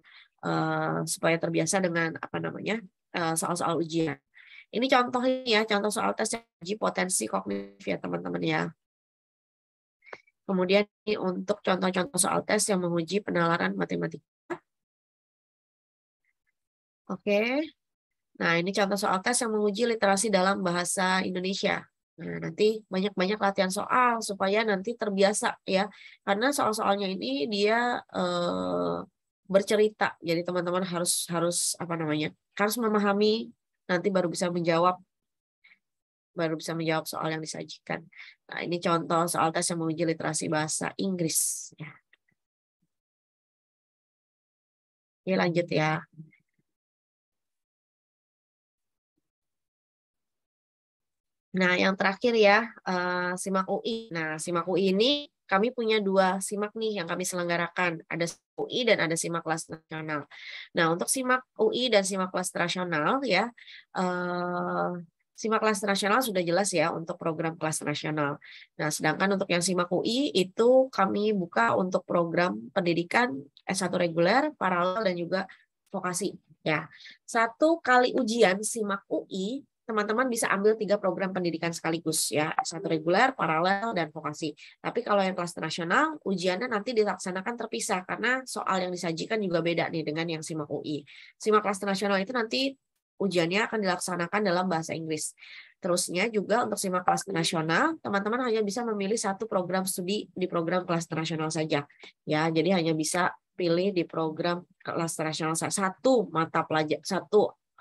soal-soal ujian. Ini contohnya ya, contoh soal tes yang uji potensi kognitif ya teman-teman ya. Kemudian ini untuk contoh-contoh soal tes yang menguji penalaran matematika. Oke. Nah, ini contoh soal tes yang menguji literasi dalam bahasa Indonesia. Nah, nanti banyak-banyak latihan soal supaya nanti terbiasa ya. Karena soal-soalnya ini dia bercerita. Jadi teman-teman harus memahami nanti baru bisa menjawab soal yang disajikan. Nah, ini contoh soal tes yang menguji literasi bahasa Inggris ya. Oke, lanjut ya. Nah, yang terakhir ya, SIMAK UI. Nah, SIMAK UI ini kami punya 2 SIMAK nih yang kami selenggarakan. Ada SIMAK UI dan ada SIMAK kelas nasional. Nah, untuk SIMAK UI dan SIMAK kelas nasional ya, SIMAK kelas nasional sudah jelas ya untuk program kelas nasional. Nah, sedangkan untuk yang SIMAK UI itu kami buka untuk program pendidikan S1 reguler, paralel dan juga vokasi. Ya, 1 kali ujian SIMAK UI teman-teman bisa ambil 3 program pendidikan sekaligus ya, S1 reguler, paralel, dan vokasi. Tapi kalau yang kelas nasional, ujiannya nanti dilaksanakan terpisah karena soal yang disajikan juga beda nih dengan yang SIMAK UI. SIMAK kelas nasional itu nanti ujiannya akan dilaksanakan dalam bahasa Inggris. Terusnya juga untuk SIMAK kelas nasional, teman-teman hanya bisa memilih 1 program studi di program kelas nasional saja. Ya, jadi hanya bisa pilih di program kelas nasional 1 mata pelajaran, 1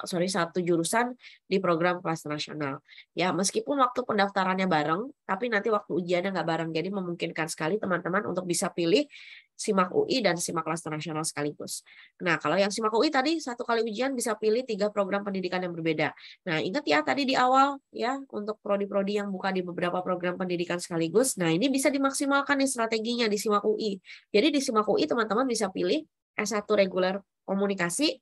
satu jurusan di program kelas nasional. Ya, meskipun waktu pendaftarannya bareng, tapi nanti waktu ujiannya nggak bareng. Jadi memungkinkan sekali teman-teman untuk bisa pilih SIMAK UI dan SIMAK kelas nasional sekaligus. Nah, kalau yang SIMAK UI tadi satu kali ujian bisa pilih 3 program pendidikan yang berbeda. Nah, ingat ya tadi di awal ya, untuk prodi-prodi yang buka di beberapa program pendidikan sekaligus. Nah, ini bisa dimaksimalkan nih strateginya di SIMAK UI. Jadi di SIMAK UI teman-teman bisa pilih S1 reguler komunikasi,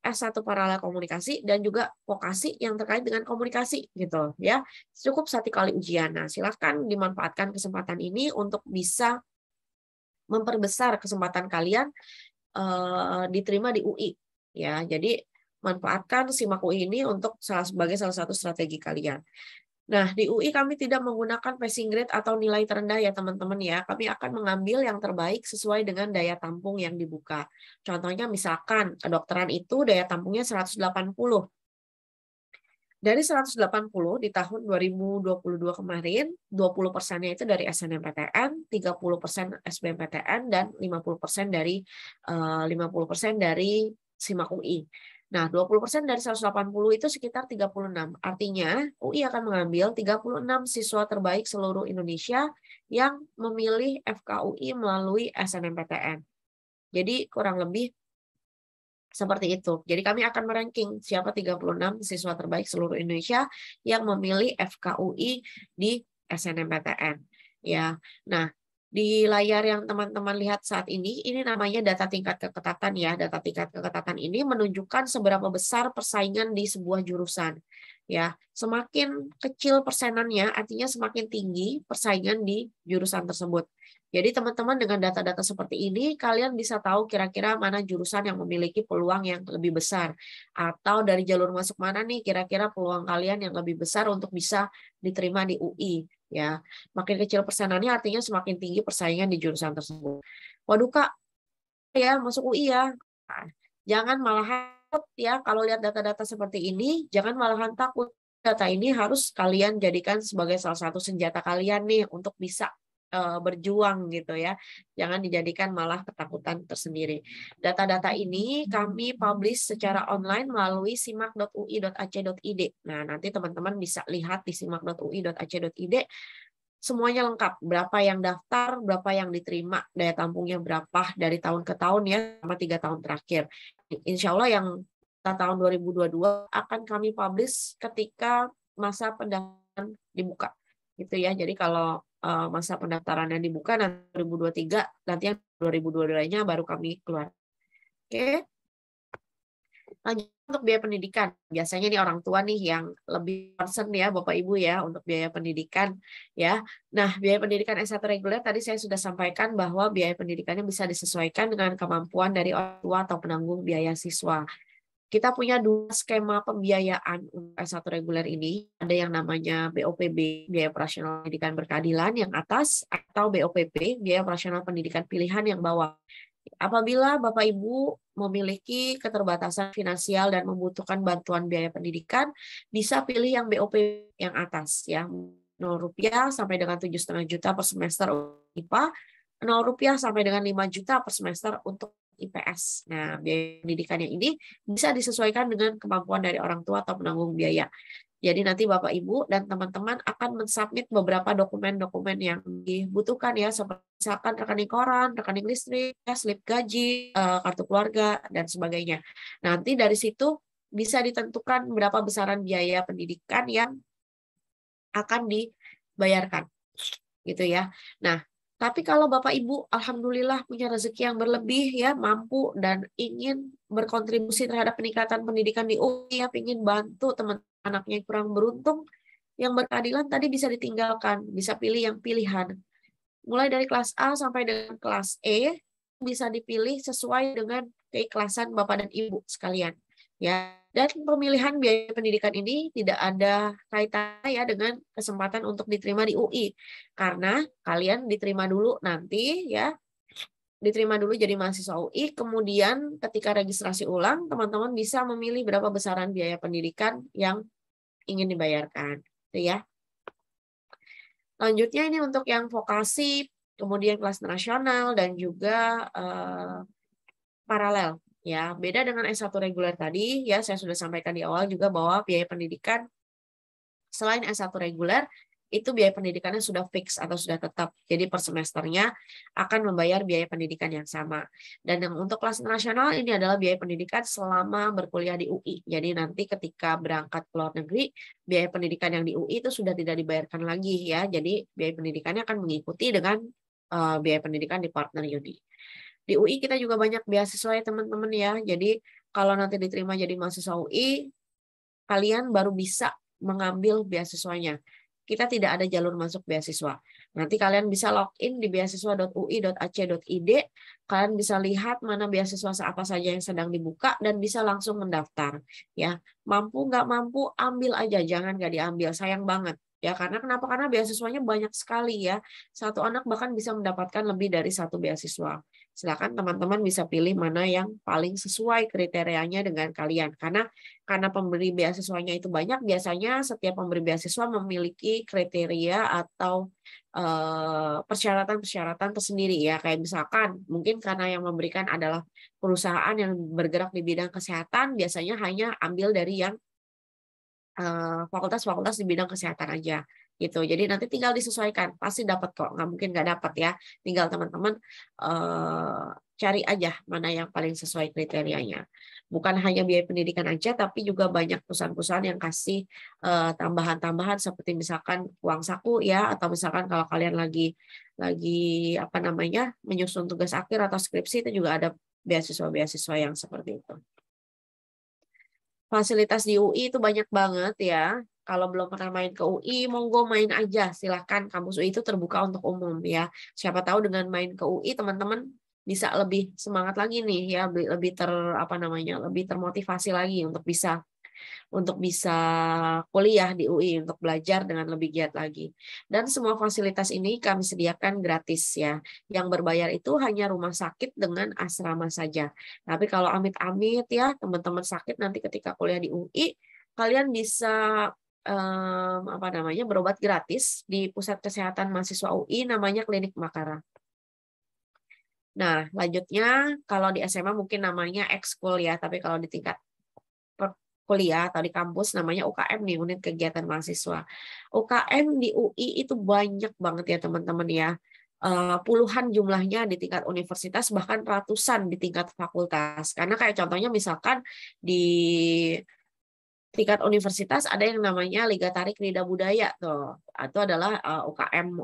S1 paralel komunikasi, dan juga vokasi yang terkait dengan komunikasi gitu ya. Cukup 1 kali ujian. Nah, silakan dimanfaatkan kesempatan ini untuk bisa memperbesar kesempatan kalian diterima di UI ya. Jadi manfaatkan SIMAK UI ini untuk sebagai salah satu strategi kalian. Nah, di UI kami tidak menggunakan passing grade atau nilai terendah ya teman-teman ya. Kami akan mengambil yang terbaik sesuai dengan daya tampung yang dibuka. Contohnya misalkan kedokteran itu daya tampungnya 180. Dari 180 di tahun 2022 kemarin, 20%-nya itu dari SNMPTN, 30% SBMPTN, dan 50% dari 50% dari SIMAK UI. Nah, 20% dari 180 itu sekitar 36. Artinya, UI akan mengambil 36 siswa terbaik seluruh Indonesia yang memilih FKUI melalui SNMPTN. Jadi, kurang lebih seperti itu. Jadi kami akan meranking siapa 36 siswa terbaik seluruh Indonesia yang memilih FKUI di SNMPTN. Ya. Nah, di layar yang teman-teman lihat saat ini namanya data tingkat keketatan ya. Data tingkat keketatan ini menunjukkan seberapa besar persaingan di sebuah jurusan. Ya, semakin kecil persenannya artinya semakin tinggi persaingan di jurusan tersebut. Jadi teman-teman dengan data-data seperti ini kalian bisa tahu kira-kira mana jurusan yang memiliki peluang yang lebih besar, atau dari jalur masuk mana nih kira-kira peluang kalian yang lebih besar untuk bisa diterima di UI ya. Makin kecil persenannya artinya semakin tinggi persaingan di jurusan tersebut. Waduh Kak, ya masuk UI ya. Nah, jangan malahan takut ya kalau lihat data-data seperti ini, jangan malahan takut. Data ini harus kalian jadikan sebagai salah satu senjata kalian nih untuk bisa berjuang gitu ya. Jangan dijadikan malah ketakutan tersendiri. Data-data ini kami publish secara online melalui simak.ui.ac.id. Nah, nanti teman-teman bisa lihat di simak.ui.ac.id semuanya lengkap. Berapa yang daftar, berapa yang diterima, daya tampungnya berapa dari tahun ke tahun ya, selama 3 tahun terakhir. Insya Allah yang tahun 2022 akan kami publish ketika masa pendaftaran dibuka. Gitu ya. Jadi kalau masa pendaftaran yang dibuka nanti 2023, nanti yang 2022-nya baru kami keluar. Oke. Lanjut untuk biaya pendidikan. Biasanya nih orang tua nih yang lebih concern ya Bapak Ibu ya untuk biaya pendidikan ya. Nah, biaya pendidikan S1 reguler tadi saya sudah sampaikan bahwa biaya pendidikannya bisa disesuaikan dengan kemampuan dari orang tua atau penanggung biaya siswa. Kita punya 2 skema pembiayaan untuk S1 reguler ini. Ada yang namanya BOPB, Biaya Operasional Pendidikan Berkeadilan yang atas, atau BOPP, Biaya Operasional Pendidikan Pilihan yang bawah. Apabila Bapak Ibu memiliki keterbatasan finansial dan membutuhkan bantuan biaya pendidikan, bisa pilih yang BOP yang atas ya. Rp0 sampai dengan 7,5 juta per semester untuk IPA, Rp0 sampai dengan 5 juta per semester untuk IPS. Nah, biaya pendidikannya ini bisa disesuaikan dengan kemampuan dari orang tua atau penanggung biaya. Jadi nanti Bapak Ibu dan teman-teman akan mensubmit beberapa dokumen-dokumen yang dibutuhkan ya, seperti misalkan rekening koran, rekening listrik, slip gaji, kartu keluarga, dan sebagainya. Nanti dari situ bisa ditentukan berapa besaran biaya pendidikan yang akan dibayarkan. Gitu ya. Nah, tapi kalau Bapak Ibu alhamdulillah punya rezeki yang berlebih ya, mampu dan ingin berkontribusi terhadap peningkatan pendidikan di UI ya, ingin bantu teman anaknya yang kurang beruntung, yang berkeadilan tadi bisa ditinggalkan, bisa pilih yang pilihan. Mulai dari kelas A sampai dengan kelas E bisa dipilih sesuai dengan keikhlasan Bapak dan Ibu sekalian. Ya, dan pemilihan biaya pendidikan ini tidak ada kaitannya ya dengan kesempatan untuk diterima di UI. Karena kalian diterima dulu nanti ya, diterima dulu jadi mahasiswa UI, kemudian ketika registrasi ulang, teman-teman bisa memilih berapa besaran biaya pendidikan yang ingin dibayarkan. Itu ya. Lanjutnya ini untuk yang vokasi, kemudian kelas nasional, dan juga paralel. Ya, beda dengan S1 reguler tadi, ya saya sudah sampaikan di awal juga bahwa biaya pendidikan selain S1 reguler, itu biaya pendidikannya sudah fix atau sudah tetap. Jadi per semesternya akan membayar biaya pendidikan yang sama. Dan yang untuk kelas nasional ini adalah biaya pendidikan selama berkuliah di UI. Jadi nanti ketika berangkat ke luar negeri, biaya pendidikan yang di UI itu sudah tidak dibayarkan lagi ya. Jadi biaya pendidikannya akan mengikuti dengan biaya pendidikan di partner uni. Di UI kita juga banyak beasiswa ya teman-teman ya. Jadi kalau nanti diterima jadi mahasiswa UI, kalian baru bisa mengambil beasiswanya. Kita tidak ada jalur masuk beasiswa. Nanti kalian bisa login di beasiswa.ui.ac.id, kalian bisa lihat mana beasiswa apa saja yang sedang dibuka dan bisa langsung mendaftar. Ya, mampu nggak mampu ambil aja, jangan nggak diambil, sayang banget. Ya, karena kenapa? Karena beasiswanya banyak sekali ya. Satu anak bahkan bisa mendapatkan lebih dari satu beasiswa. Silakan teman-teman bisa pilih mana yang paling sesuai kriterianya dengan kalian. Karena pemberi beasiswanya itu banyak, biasanya setiap pemberi beasiswa memiliki kriteria atau persyaratan-persyaratan tersendiri ya. Kayak misalkan mungkin karena yang memberikan adalah perusahaan yang bergerak di bidang kesehatan, biasanya hanya ambil dari yang fakultas-fakultas di bidang kesehatan aja gitu. Jadi nanti tinggal disesuaikan, pasti dapat kok, nggak mungkin nggak dapat ya. Tinggal teman-teman cari aja mana yang paling sesuai kriterianya. Bukan hanya biaya pendidikan aja, tapi juga banyak perusahaan-perusahaan yang kasih tambahan-tambahan seperti misalkan uang saku ya, atau misalkan kalau kalian lagi apa namanya menyusun tugas akhir atau skripsi itu juga ada beasiswa-beasiswa yang seperti itu. Fasilitas di UI itu banyak banget ya. Kalau belum pernah main ke UI, monggo main aja. Silahkan, kampus UI itu terbuka untuk umum ya. Siapa tahu dengan main ke UI, teman-teman bisa lebih semangat lagi nih ya, lebih lebih termotivasi lagi untuk bisa kuliah di UI, untuk belajar dengan lebih giat lagi. Dan semua fasilitas ini kami sediakan gratis ya. Yang berbayar itu hanya rumah sakit dengan asrama saja. Tapi kalau amit-amit ya, teman-teman sakit nanti ketika kuliah di UI, kalian bisa berobat gratis di pusat kesehatan mahasiswa UI namanya Klinik Makara. Nah, lanjutnya kalau di SMA mungkin namanya ekskul ya, tapi kalau di tingkat kuliah atau di kampus namanya UKM nih, unit kegiatan mahasiswa. UKM di UI itu banyak banget ya teman-teman ya. Puluhan jumlahnya di tingkat universitas, bahkan ratusan di tingkat fakultas. Karena kayak contohnya misalkan di tingkat universitas ada yang namanya Liga Tari Krida Budaya tuh. Itu adalah UKM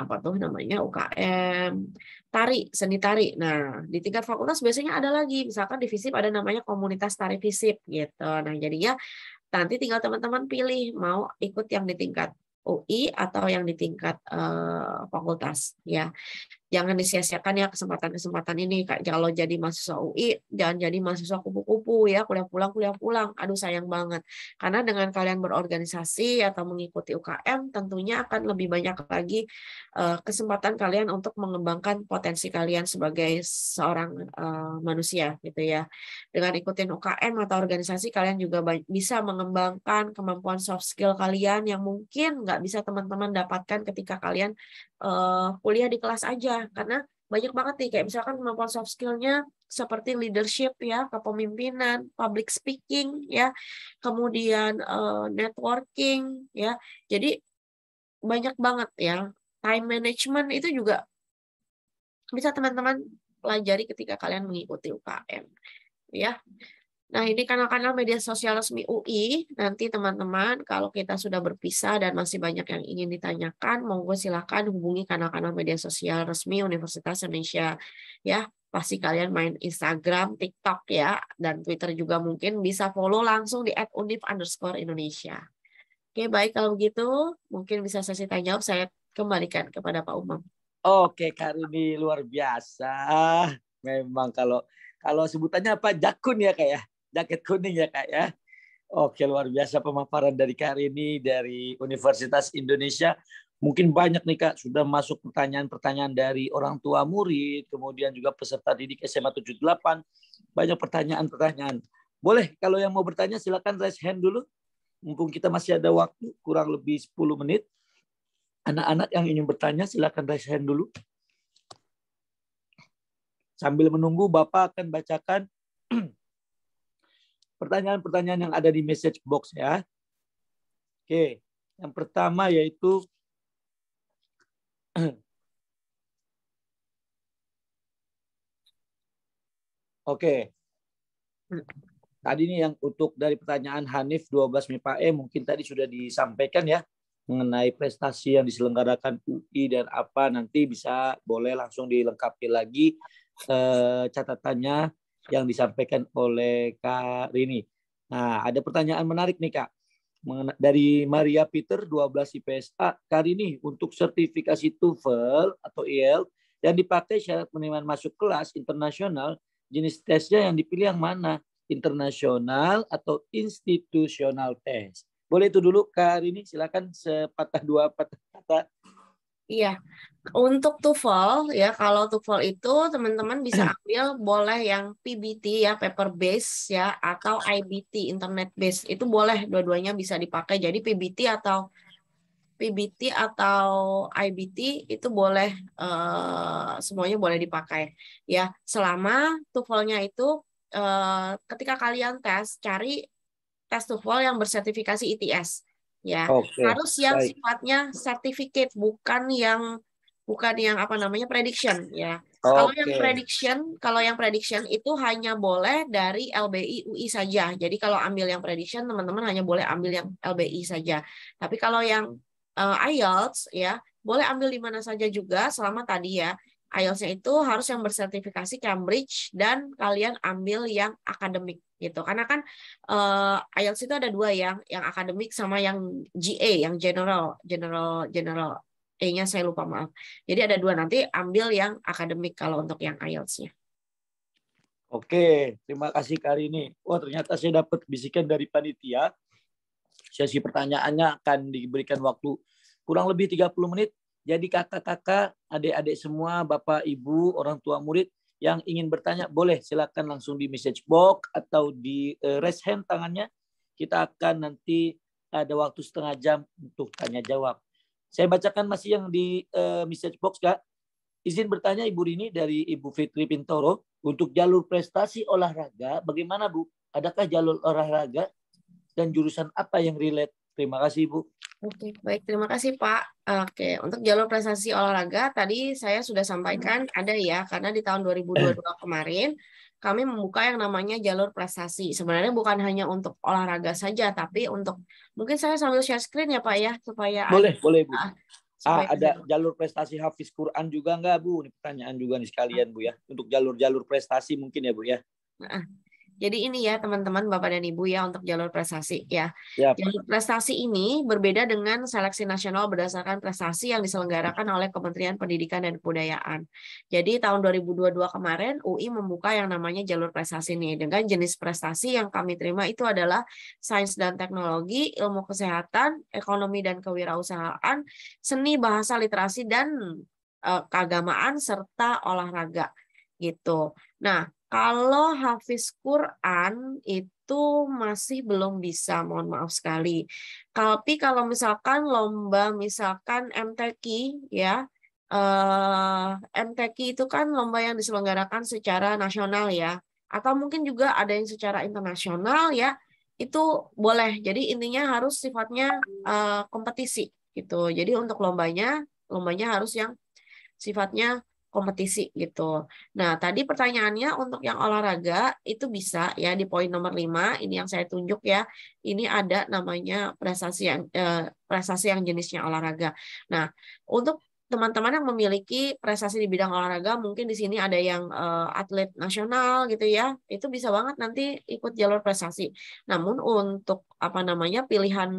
apa tuh namanya? UKM tari, seni tari. Nah, di tingkat fakultas biasanya ada lagi, misalkan di FISIP ada namanya komunitas tari FISIP gitu. Nah, jadinya nanti tinggal teman-teman pilih mau ikut yang di tingkat UI atau yang di tingkat fakultas ya. Jangan disia-siakan ya kesempatan-kesempatan ini. Kalau jadi mahasiswa UI, jangan jadi mahasiswa kupu-kupu ya, kuliah pulang. Aduh sayang banget. Karena dengan kalian berorganisasi atau mengikuti UKM, tentunya akan lebih banyak lagi kesempatan kalian untuk mengembangkan potensi kalian sebagai seorang manusia gitu ya. Dengan ikutin UKM atau organisasi, kalian juga bisa mengembangkan kemampuan soft skill kalian yang mungkin nggak bisa teman-teman dapatkan ketika kalian kuliah di kelas aja, karena banyak banget nih kayak misalkan kemampuan soft skill-nya seperti leadership ya, kepemimpinan, public speaking ya, kemudian networking ya. Jadi banyak banget ya. Time management itu juga bisa teman-teman pelajari ketika kalian mengikuti UKM ya. Nah, ini kanal-kanal media sosial resmi UI. Nanti teman-teman, kalau kita sudah berpisah dan masih banyak yang ingin ditanyakan, monggo silakan hubungi kanal-kanal media sosial resmi Universitas Indonesia. Ya, pasti kalian main Instagram, TikTok ya, dan Twitter juga mungkin bisa follow langsung di @undip_Indonesia. Oke, baik kalau begitu, mungkin bisa sesi tanya jawab saya kembalikan kepada Pak Umam. Oke, Kak Rini luar biasa. Memang kalau sebutannya apa? Jakun ya Kak ya. Jaket kuning ya Kak ya. Oke, luar biasa pemaparan dari Kak Rini dari Universitas Indonesia. Mungkin banyak nih Kak, sudah masuk pertanyaan-pertanyaan dari orang tua murid, kemudian juga peserta didik SMA 78. Banyak pertanyaan-pertanyaan. Boleh kalau yang mau bertanya silakan raise hand dulu. Mumpung kita masih ada waktu, kurang lebih 10 menit. Anak-anak yang ingin bertanya silakan raise hand dulu. Sambil menunggu Bapak akan bacakan Pertanyaan-pertanyaan yang ada di message box ya. Oke, yang pertama yaitu oke. Tadi nih yang untuk dari pertanyaan Hanif 12 MIPAE mungkin tadi sudah disampaikan ya mengenai prestasi yang diselenggarakan UI dan apa, nanti bisa boleh langsung dilengkapi lagi catatannya yang disampaikan oleh Kak Rini. Nah, ada pertanyaan menarik nih Kak. Dari Maria Peter 12 IPSA. Kak Rini, untuk sertifikasi TOEFL atau IELTS yang dipakai syarat penerimaan masuk kelas internasional, jenis tesnya yang dipilih yang mana? Internasional atau institusional tes? Boleh itu dulu Kak Rini, silakan sepatah dua patah kata. Iya, untuk TOEFL ya, kalau TOEFL itu teman-teman bisa ambil boleh yang PBT ya, paper base ya, atau IBT, internet base. Itu boleh, dua-duanya bisa dipakai. Jadi PBT atau IBT itu boleh, semuanya boleh dipakai ya, selama TOEFL-nya itu ketika kalian tes, cari tes TOEFL yang bersertifikasi ITS ya. Oke, Harus yang baik. sifatnya certificate, bukan yang apa namanya prediction ya. Oke. Kalau yang prediction itu hanya boleh dari LBI UI saja. Jadi kalau ambil yang prediction, teman-teman hanya boleh ambil yang LBI saja. Tapi kalau yang IELTS ya, boleh ambil di mana saja juga selama tadi ya. IELTS-nya itu harus yang bersertifikasi Cambridge dan kalian ambil yang akademik gitu. Karena kan IELTS itu ada dua, yang akademik sama yang GA, yang general E-nya saya lupa, maaf. Jadi ada dua, nanti ambil yang akademik kalau untuk yang IELTS-nya. Oke, terima kasih Kak Rini. Wah, ternyata saya dapat bisikan dari panitia. Sesi pertanyaannya akan diberikan waktu kurang lebih 30 menit. Jadi kakak-kakak, adik-adik semua, Bapak, Ibu, orang tua murid yang ingin bertanya, boleh silakan langsung di message box atau di raise hand tangannya. Kita akan nanti ada waktu setengah jam untuk tanya jawab. Saya bacakan masih yang di message box, Kak. Izin bertanya Ibu Rini dari Ibu Fitri Pintoro, untuk jalur prestasi olahraga, bagaimana Bu? Adakah jalur olahraga dan jurusan apa yang relate? Terima kasih Ibu. Oke, baik. Terima kasih, Pak. Oke, untuk jalur prestasi olahraga, tadi saya sudah sampaikan ada ya, karena di tahun 2022 kemarin, kami membuka yang namanya jalur prestasi. Sebenarnya bukan hanya untuk olahraga saja, tapi untuk, mungkin saya sambil share screen ya, Pak ya, supaya ada, Boleh Bu. supaya Ada jalur prestasi Hafiz Quran juga enggak Bu? Ini pertanyaan juga nih sekalian Bu ya. Untuk jalur-jalur prestasi mungkin ya Bu ya. Jadi ini ya teman-teman, Bapak dan Ibu ya, untuk jalur prestasi ya. Ya, Jalur prestasi ini berbeda dengan seleksi nasional berdasarkan prestasi yang diselenggarakan oleh Kementerian Pendidikan dan Kebudayaan. Jadi tahun 2022 kemarin UI membuka yang namanya jalur prestasi ini, dengan jenis prestasi yang kami terima itu adalah sains dan teknologi, ilmu kesehatan, ekonomi dan kewirausahaan, seni, bahasa, literasi, dan keagamaan serta olahraga gitu. Nah, kalau hafiz Quran itu masih belum bisa, mohon maaf sekali. Tapi kalau misalkan lomba, misalkan MTQ ya, MTQ itu kan lomba yang diselenggarakan secara nasional ya, atau mungkin juga ada yang secara internasional ya, itu boleh. Jadi intinya harus sifatnya kompetisi gitu. Jadi untuk lombanya harus yang sifatnya kompetisi gitu. Nah, tadi pertanyaannya untuk yang olahraga itu bisa ya di poin nomor 5, ini yang saya tunjuk ya. Ini ada namanya prestasi yang jenisnya olahraga. Nah, untuk teman-teman yang memiliki prestasi di bidang olahraga, mungkin di sini ada yang atlet nasional gitu ya. Itu bisa banget nanti ikut jalur prestasi. Namun untuk apa namanya pilihan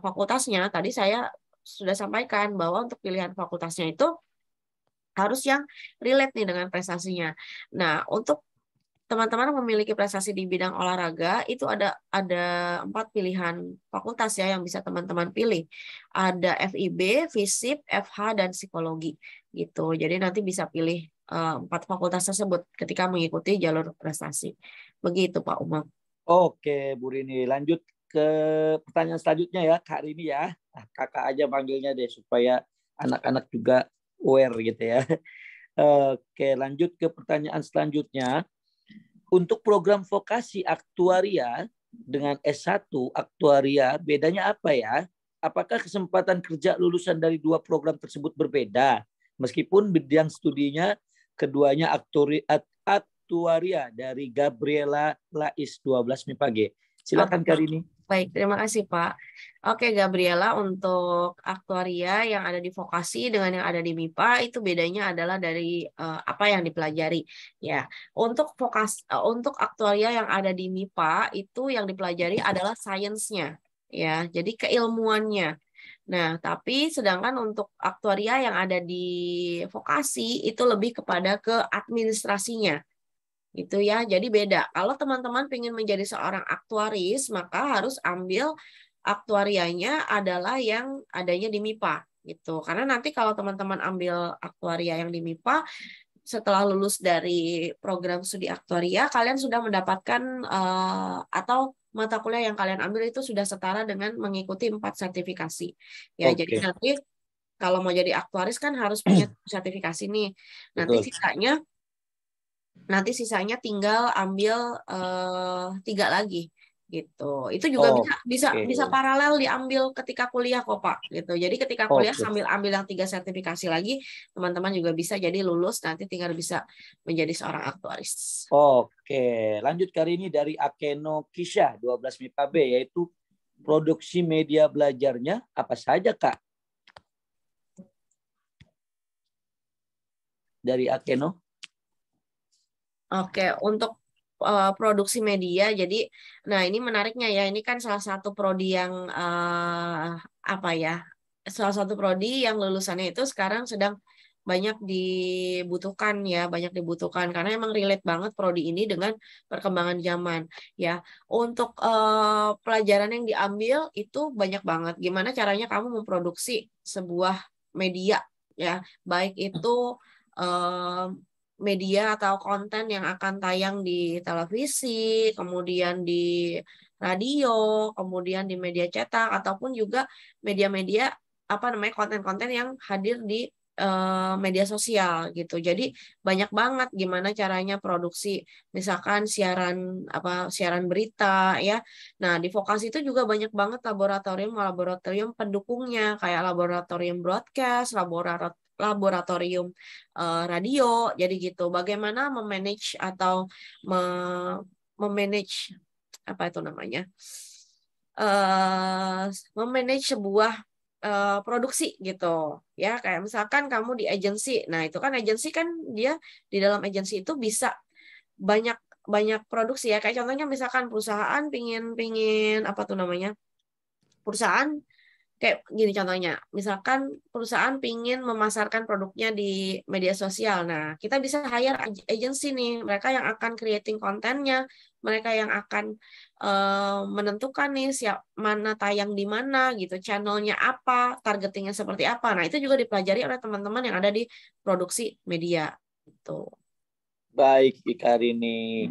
fakultasnya, tadi saya sudah sampaikan bahwa untuk pilihan fakultasnya itu harus yang relate nih dengan prestasinya. Nah, untuk teman-teman yang memiliki prestasi di bidang olahraga itu ada 4 pilihan fakultas ya yang bisa teman-teman pilih. Ada FIB, FISIP, FH, dan psikologi gitu. Jadi nanti bisa pilih 4 fakultas tersebut ketika mengikuti jalur prestasi. Begitu Pak Umam. Oke Bu Rini, lanjut ke pertanyaan selanjutnya ya Kak Rini ya. Nah, kakak aja panggilnya deh supaya anak-anak juga aware gitu ya. Oke, lanjut ke pertanyaan selanjutnya. Untuk program vokasi aktuaria dengan S1 aktuaria, bedanya apa ya? Apakah kesempatan kerja lulusan dari dua program tersebut berbeda? Meskipun bidang studinya keduanya aktuaria dari Gabriela Lais 12 MIPA. Silakan Kak Rini. Baik, terima kasih Pak. Oke, Gabriela, untuk aktuaria yang ada di vokasi dengan yang ada di MIPA itu bedanya adalah dari apa yang dipelajari. Ya, untuk untuk aktuaria yang ada di MIPA itu yang dipelajari adalah sainsnya, ya. Jadi keilmuannya. Nah, tapi sedangkan untuk aktuaria yang ada di vokasi itu lebih kepada ke administrasinya. Itu ya, jadi beda. Kalau teman-teman ingin menjadi seorang aktuaris, maka harus ambil aktuarianya adalah yang adanya di MIPA gitu. Karena nanti kalau teman-teman ambil aktuaria yang di MIPA, setelah lulus dari program studi aktuaria, kalian sudah mendapatkan atau mata kuliah yang kalian ambil itu sudah setara dengan mengikuti 4 sertifikasi. Ya, Oke. jadi nanti kalau mau jadi aktuaris kan harus punya sertifikasi nih. Nanti Betul. sisanya tinggal ambil 3 lagi gitu. Itu juga bisa paralel diambil ketika kuliah kok Pak gitu. Jadi ketika kuliah sambil ambil yang 3 sertifikasi lagi, teman-teman juga bisa jadi lulus nanti tinggal bisa menjadi seorang aktuaris. Oke, lanjut kali ini dari Akeno Kisha 12 MIPA B, yaitu produksi media belajarnya apa saja Kak? Dari Akeno. Oke, untuk produksi media, jadi, nah ini menariknya ya, ini kan salah satu prodi yang salah satu prodi yang lulusannya itu sekarang sedang banyak dibutuhkan ya, banyak dibutuhkan karena emang relate banget prodi ini dengan perkembangan zaman ya. Untuk pelajaran yang diambil itu banyak banget. Gimana caranya kamu memproduksi sebuah media ya, baik itu media atau konten yang akan tayang di televisi, kemudian di radio, kemudian di media cetak, ataupun juga media-media konten-konten yang hadir di media sosial gitu. Jadi banyak banget gimana caranya produksi, misalkan siaran berita ya. Nah, di vokasi itu juga banyak banget laboratorium pendukungnya kayak laboratorium broadcast, laboratorium radio. Jadi gitu. Bagaimana memanage atau memanage apa itu namanya? Memanage sebuah produksi gitu ya, kayak misalkan kamu di agensi, nah itu kan agensi kan dia di dalam agensi itu bisa banyak produksi ya, kayak contohnya misalkan perusahaan pingin perusahaan kayak gini contohnya, misalkan perusahaan pingin memasarkan produknya di media sosial. Nah, kita bisa hire agency nih, mereka yang akan creating kontennya, mereka yang akan menentukan nih mana tayang di mana gitu, channelnya apa, targetingnya seperti apa. Nah, itu juga dipelajari oleh teman-teman yang ada di produksi media. Gitu. Baik, Ika Rini.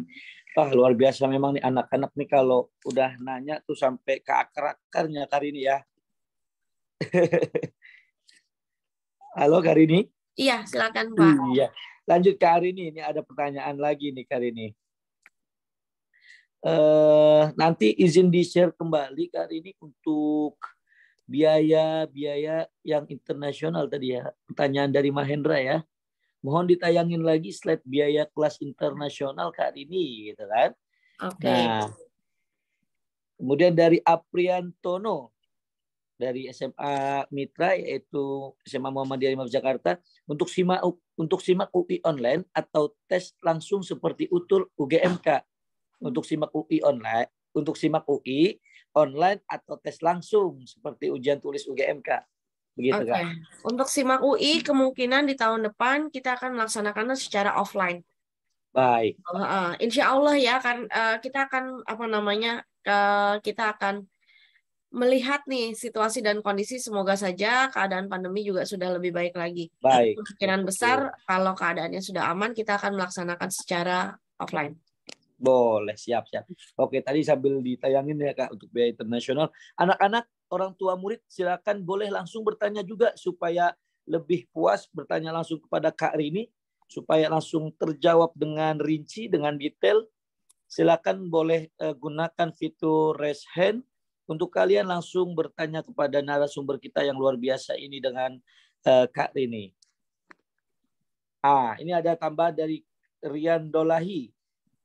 Wah, luar biasa memang nih anak-anak nih kalau udah nanya tuh sampai ke akar-akarnya Kak Rini ya. Halo Kak Rini. Iya, silakan Pak. Iya. Lanjut Kak Rini, ini ada pertanyaan lagi nih Kak Rini. Nanti izin di-share kembali Kak Rini untuk biaya yang internasional tadi ya. Pertanyaan dari Mahendra ya. Mohon ditayangin lagi slide biaya kelas internasional Kak Rini gitu kan. Oke. Nah, kemudian dari Apriantono dari SMA Mitra, yaitu SMA Muhammadiyah 5 Jakarta, untuk simak UI online atau tes langsung seperti UGMK. Untuk simak UI online atau tes langsung seperti ujian tulis UGMK. Begitu Kak. Untuk simak UI kemungkinan di tahun depan kita akan melaksanakannya secara offline. Baik. Insya Allah ya kan, kita akan kita akan melihat nih situasi dan kondisi, semoga saja keadaan pandemi juga sudah lebih baik lagi. Baik. Kemungkinan besar kalau keadaannya sudah aman kita akan melaksanakan secara offline. Boleh, siap. Oke, tadi sambil ditayangin ya Kak untuk biaya internasional. Anak-anak, orang tua murid silakan boleh langsung bertanya juga supaya lebih puas bertanya langsung kepada Kak Rini supaya langsung terjawab dengan rinci, dengan detail. Silakan boleh gunakan fitur raise hand untuk kalian langsung bertanya kepada narasumber kita yang luar biasa ini dengan Kak Rini. Ini ada tambahan dari Rian Dolahi.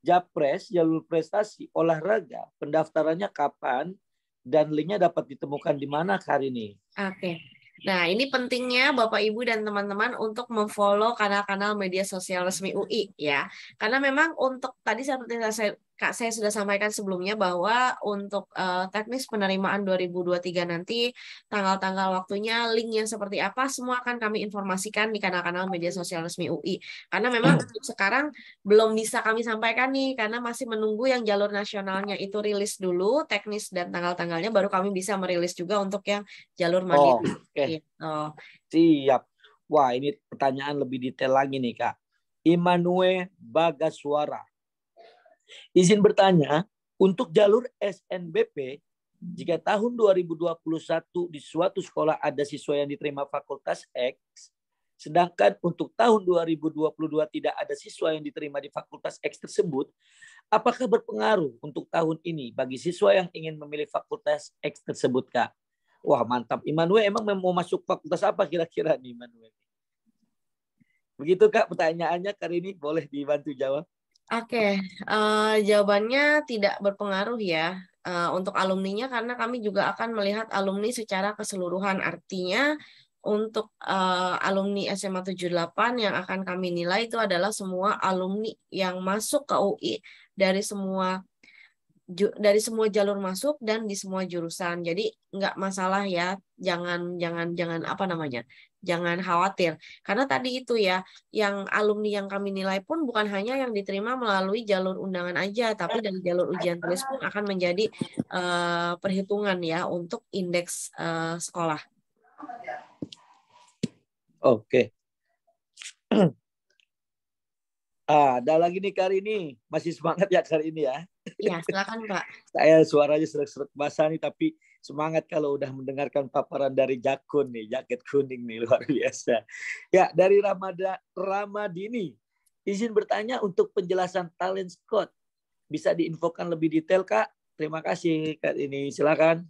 Japres, jalur prestasi olahraga, pendaftarannya kapan dan linknya dapat ditemukan di mana, Kak Rini? Oke. Nah, ini pentingnya Bapak Ibu dan teman-teman untuk memfollow kanal-kanal media sosial resmi UI ya. Karena memang untuk tadi seperti saya sudah sampaikan sebelumnya bahwa untuk teknis penerimaan 2023 nanti tanggal-tanggal waktunya, linknya seperti apa semua akan kami informasikan di kanal-kanal media sosial resmi UI. Karena memang untuk sekarang belum bisa kami sampaikan nih karena masih menunggu yang jalur nasionalnya itu rilis dulu teknis dan tanggal-tanggalnya baru kami bisa merilis juga untuk yang jalur mandiri. Gitu. Siap. Wah, ini pertanyaan lebih detail lagi nih, Kak. Immanuel Bagaswara. Izin bertanya, untuk jalur SNBP, jika tahun 2021 di suatu sekolah ada siswa yang diterima fakultas X, sedangkan untuk tahun 2022 tidak ada siswa yang diterima di fakultas X tersebut, apakah berpengaruh untuk tahun ini bagi siswa yang ingin memilih fakultas X tersebut, Kak? Wah, mantap. Immanuel emang mau masuk fakultas apa kira-kira nih, Immanuel? Begitu, Kak, pertanyaannya. Kali ini boleh dibantu jawab. Oke, jawabannya tidak berpengaruh ya untuk alumninya karena kami juga akan melihat alumni secara keseluruhan. Artinya untuk alumni SMA 78 yang akan kami nilai itu adalah semua alumni yang masuk ke UI dari semua jalur masuk dan di semua jurusan. Jadi nggak masalah ya, jangan apa namanya, jangan khawatir. Karena tadi itu ya, yang alumni yang kami nilai pun bukan hanya yang diterima melalui jalur undangan aja, tapi dari jalur ujian tulis pun akan menjadi perhitungan ya untuk indeks sekolah. Oke. Ada lagi nih Kak Rini. Masih semangat ya Kak Rini ya? Iya, silakan Pak. Saya suaranya serak-serak basah nih, tapi semangat kalau udah mendengarkan paparan dari Jakun nih, jaket kuning nih, luar biasa. Ya, dari Ramadini, izin bertanya untuk penjelasan talent scout. Bisa diinfokan lebih detail, Kak? Terima kasih, Kak Rini. Silakan.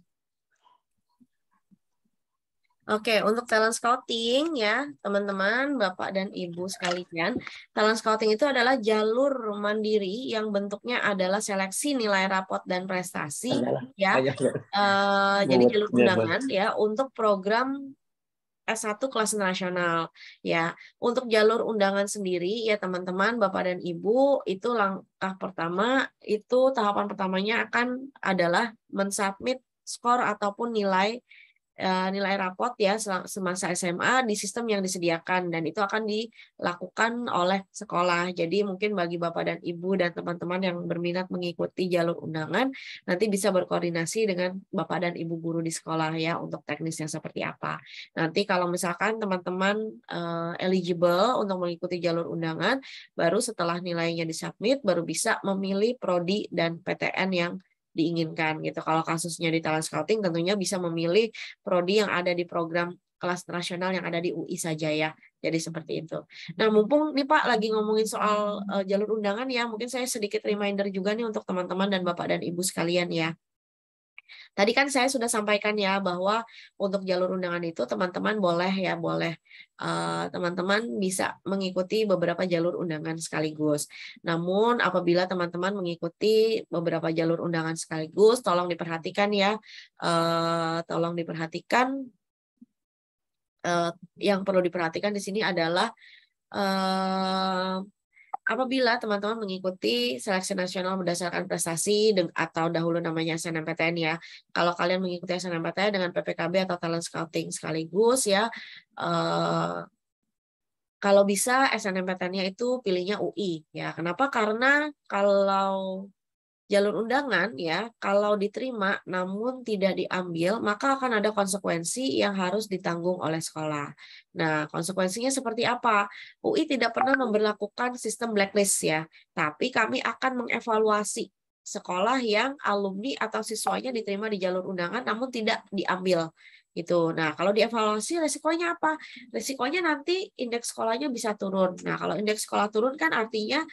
Oke, untuk talent scouting ya, teman-teman, Bapak dan Ibu sekalian, talent scouting itu adalah jalur mandiri yang bentuknya adalah seleksi nilai rapot dan prestasi ya. Jadi jalur undangan ya untuk program S1 kelas nasional ya. Untuk jalur undangan sendiri ya teman-teman, Bapak dan Ibu, itu langkah pertama itu tahapan pertamanya akan adalah mensubmit skor ataupun nilai rapot ya semasa SMA di sistem yang disediakan dan itu akan dilakukan oleh sekolah. Jadi mungkin bagi Bapak dan Ibu dan teman-teman yang berminat mengikuti jalur undangan nanti bisa berkoordinasi dengan Bapak dan Ibu guru di sekolah ya untuk teknisnya seperti apa. Nanti kalau misalkan teman-teman eligible untuk mengikuti jalur undangan, baru setelah nilainya disubmit baru bisa memilih prodi dan PTN yang diinginkan gitu. Kalau kasusnya di talent scouting tentunya bisa memilih prodi yang ada di program kelas nasional yang ada di UI saja ya. Jadi seperti itu. Nah, mumpung nih Pak lagi ngomongin soal jalur undangan ya, mungkin saya sedikit reminder juga nih untuk teman-teman dan Bapak dan Ibu sekalian ya. Tadi kan saya sudah sampaikan ya bahwa untuk jalur undangan itu teman-teman boleh teman-teman bisa mengikuti beberapa jalur undangan sekaligus. Namun apabila teman-teman mengikuti beberapa jalur undangan sekaligus, tolong diperhatikan ya, yang perlu diperhatikan di sini adalah apabila teman-teman mengikuti seleksi nasional berdasarkan prestasi atau dahulu namanya SNMPTN ya. Kalau kalian mengikuti SNMPTN dengan PPKB atau talent scouting sekaligus ya, kalau bisa SNMPTN-nya itu pilihnya UI ya. Kenapa? Karena kalau jalur undangan ya, kalau diterima namun tidak diambil, maka akan ada konsekuensi yang harus ditanggung oleh sekolah. Nah, konsekuensinya seperti apa? UI tidak pernah memberlakukan sistem blacklist ya, tapi kami akan mengevaluasi sekolah yang alumni atau siswanya diterima di jalur undangan namun tidak diambil. Gitu. Nah, kalau dievaluasi resikonya apa? Resikonya nanti indeks sekolahnya bisa turun. Nah, kalau indeks sekolah turun kan artinya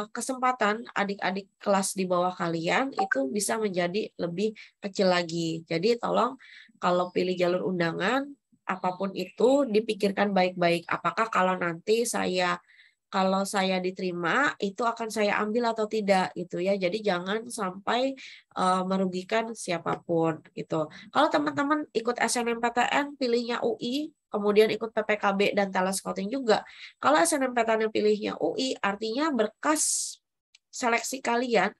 kesempatan adik-adik kelas di bawah kalian itu bisa menjadi lebih kecil lagi. Jadi tolong kalau pilih jalur undangan, apapun itu dipikirkan baik-baik. Apakah kalau saya diterima itu akan saya ambil atau tidak gitu ya. Jadi jangan sampai merugikan siapapun gitu. Kalau teman-teman ikut SNMPTN pilihnya UI, kemudian ikut PPKB dan talent scouting juga. Kalau SNMPTN pilihnya UI, artinya berkas seleksi kalian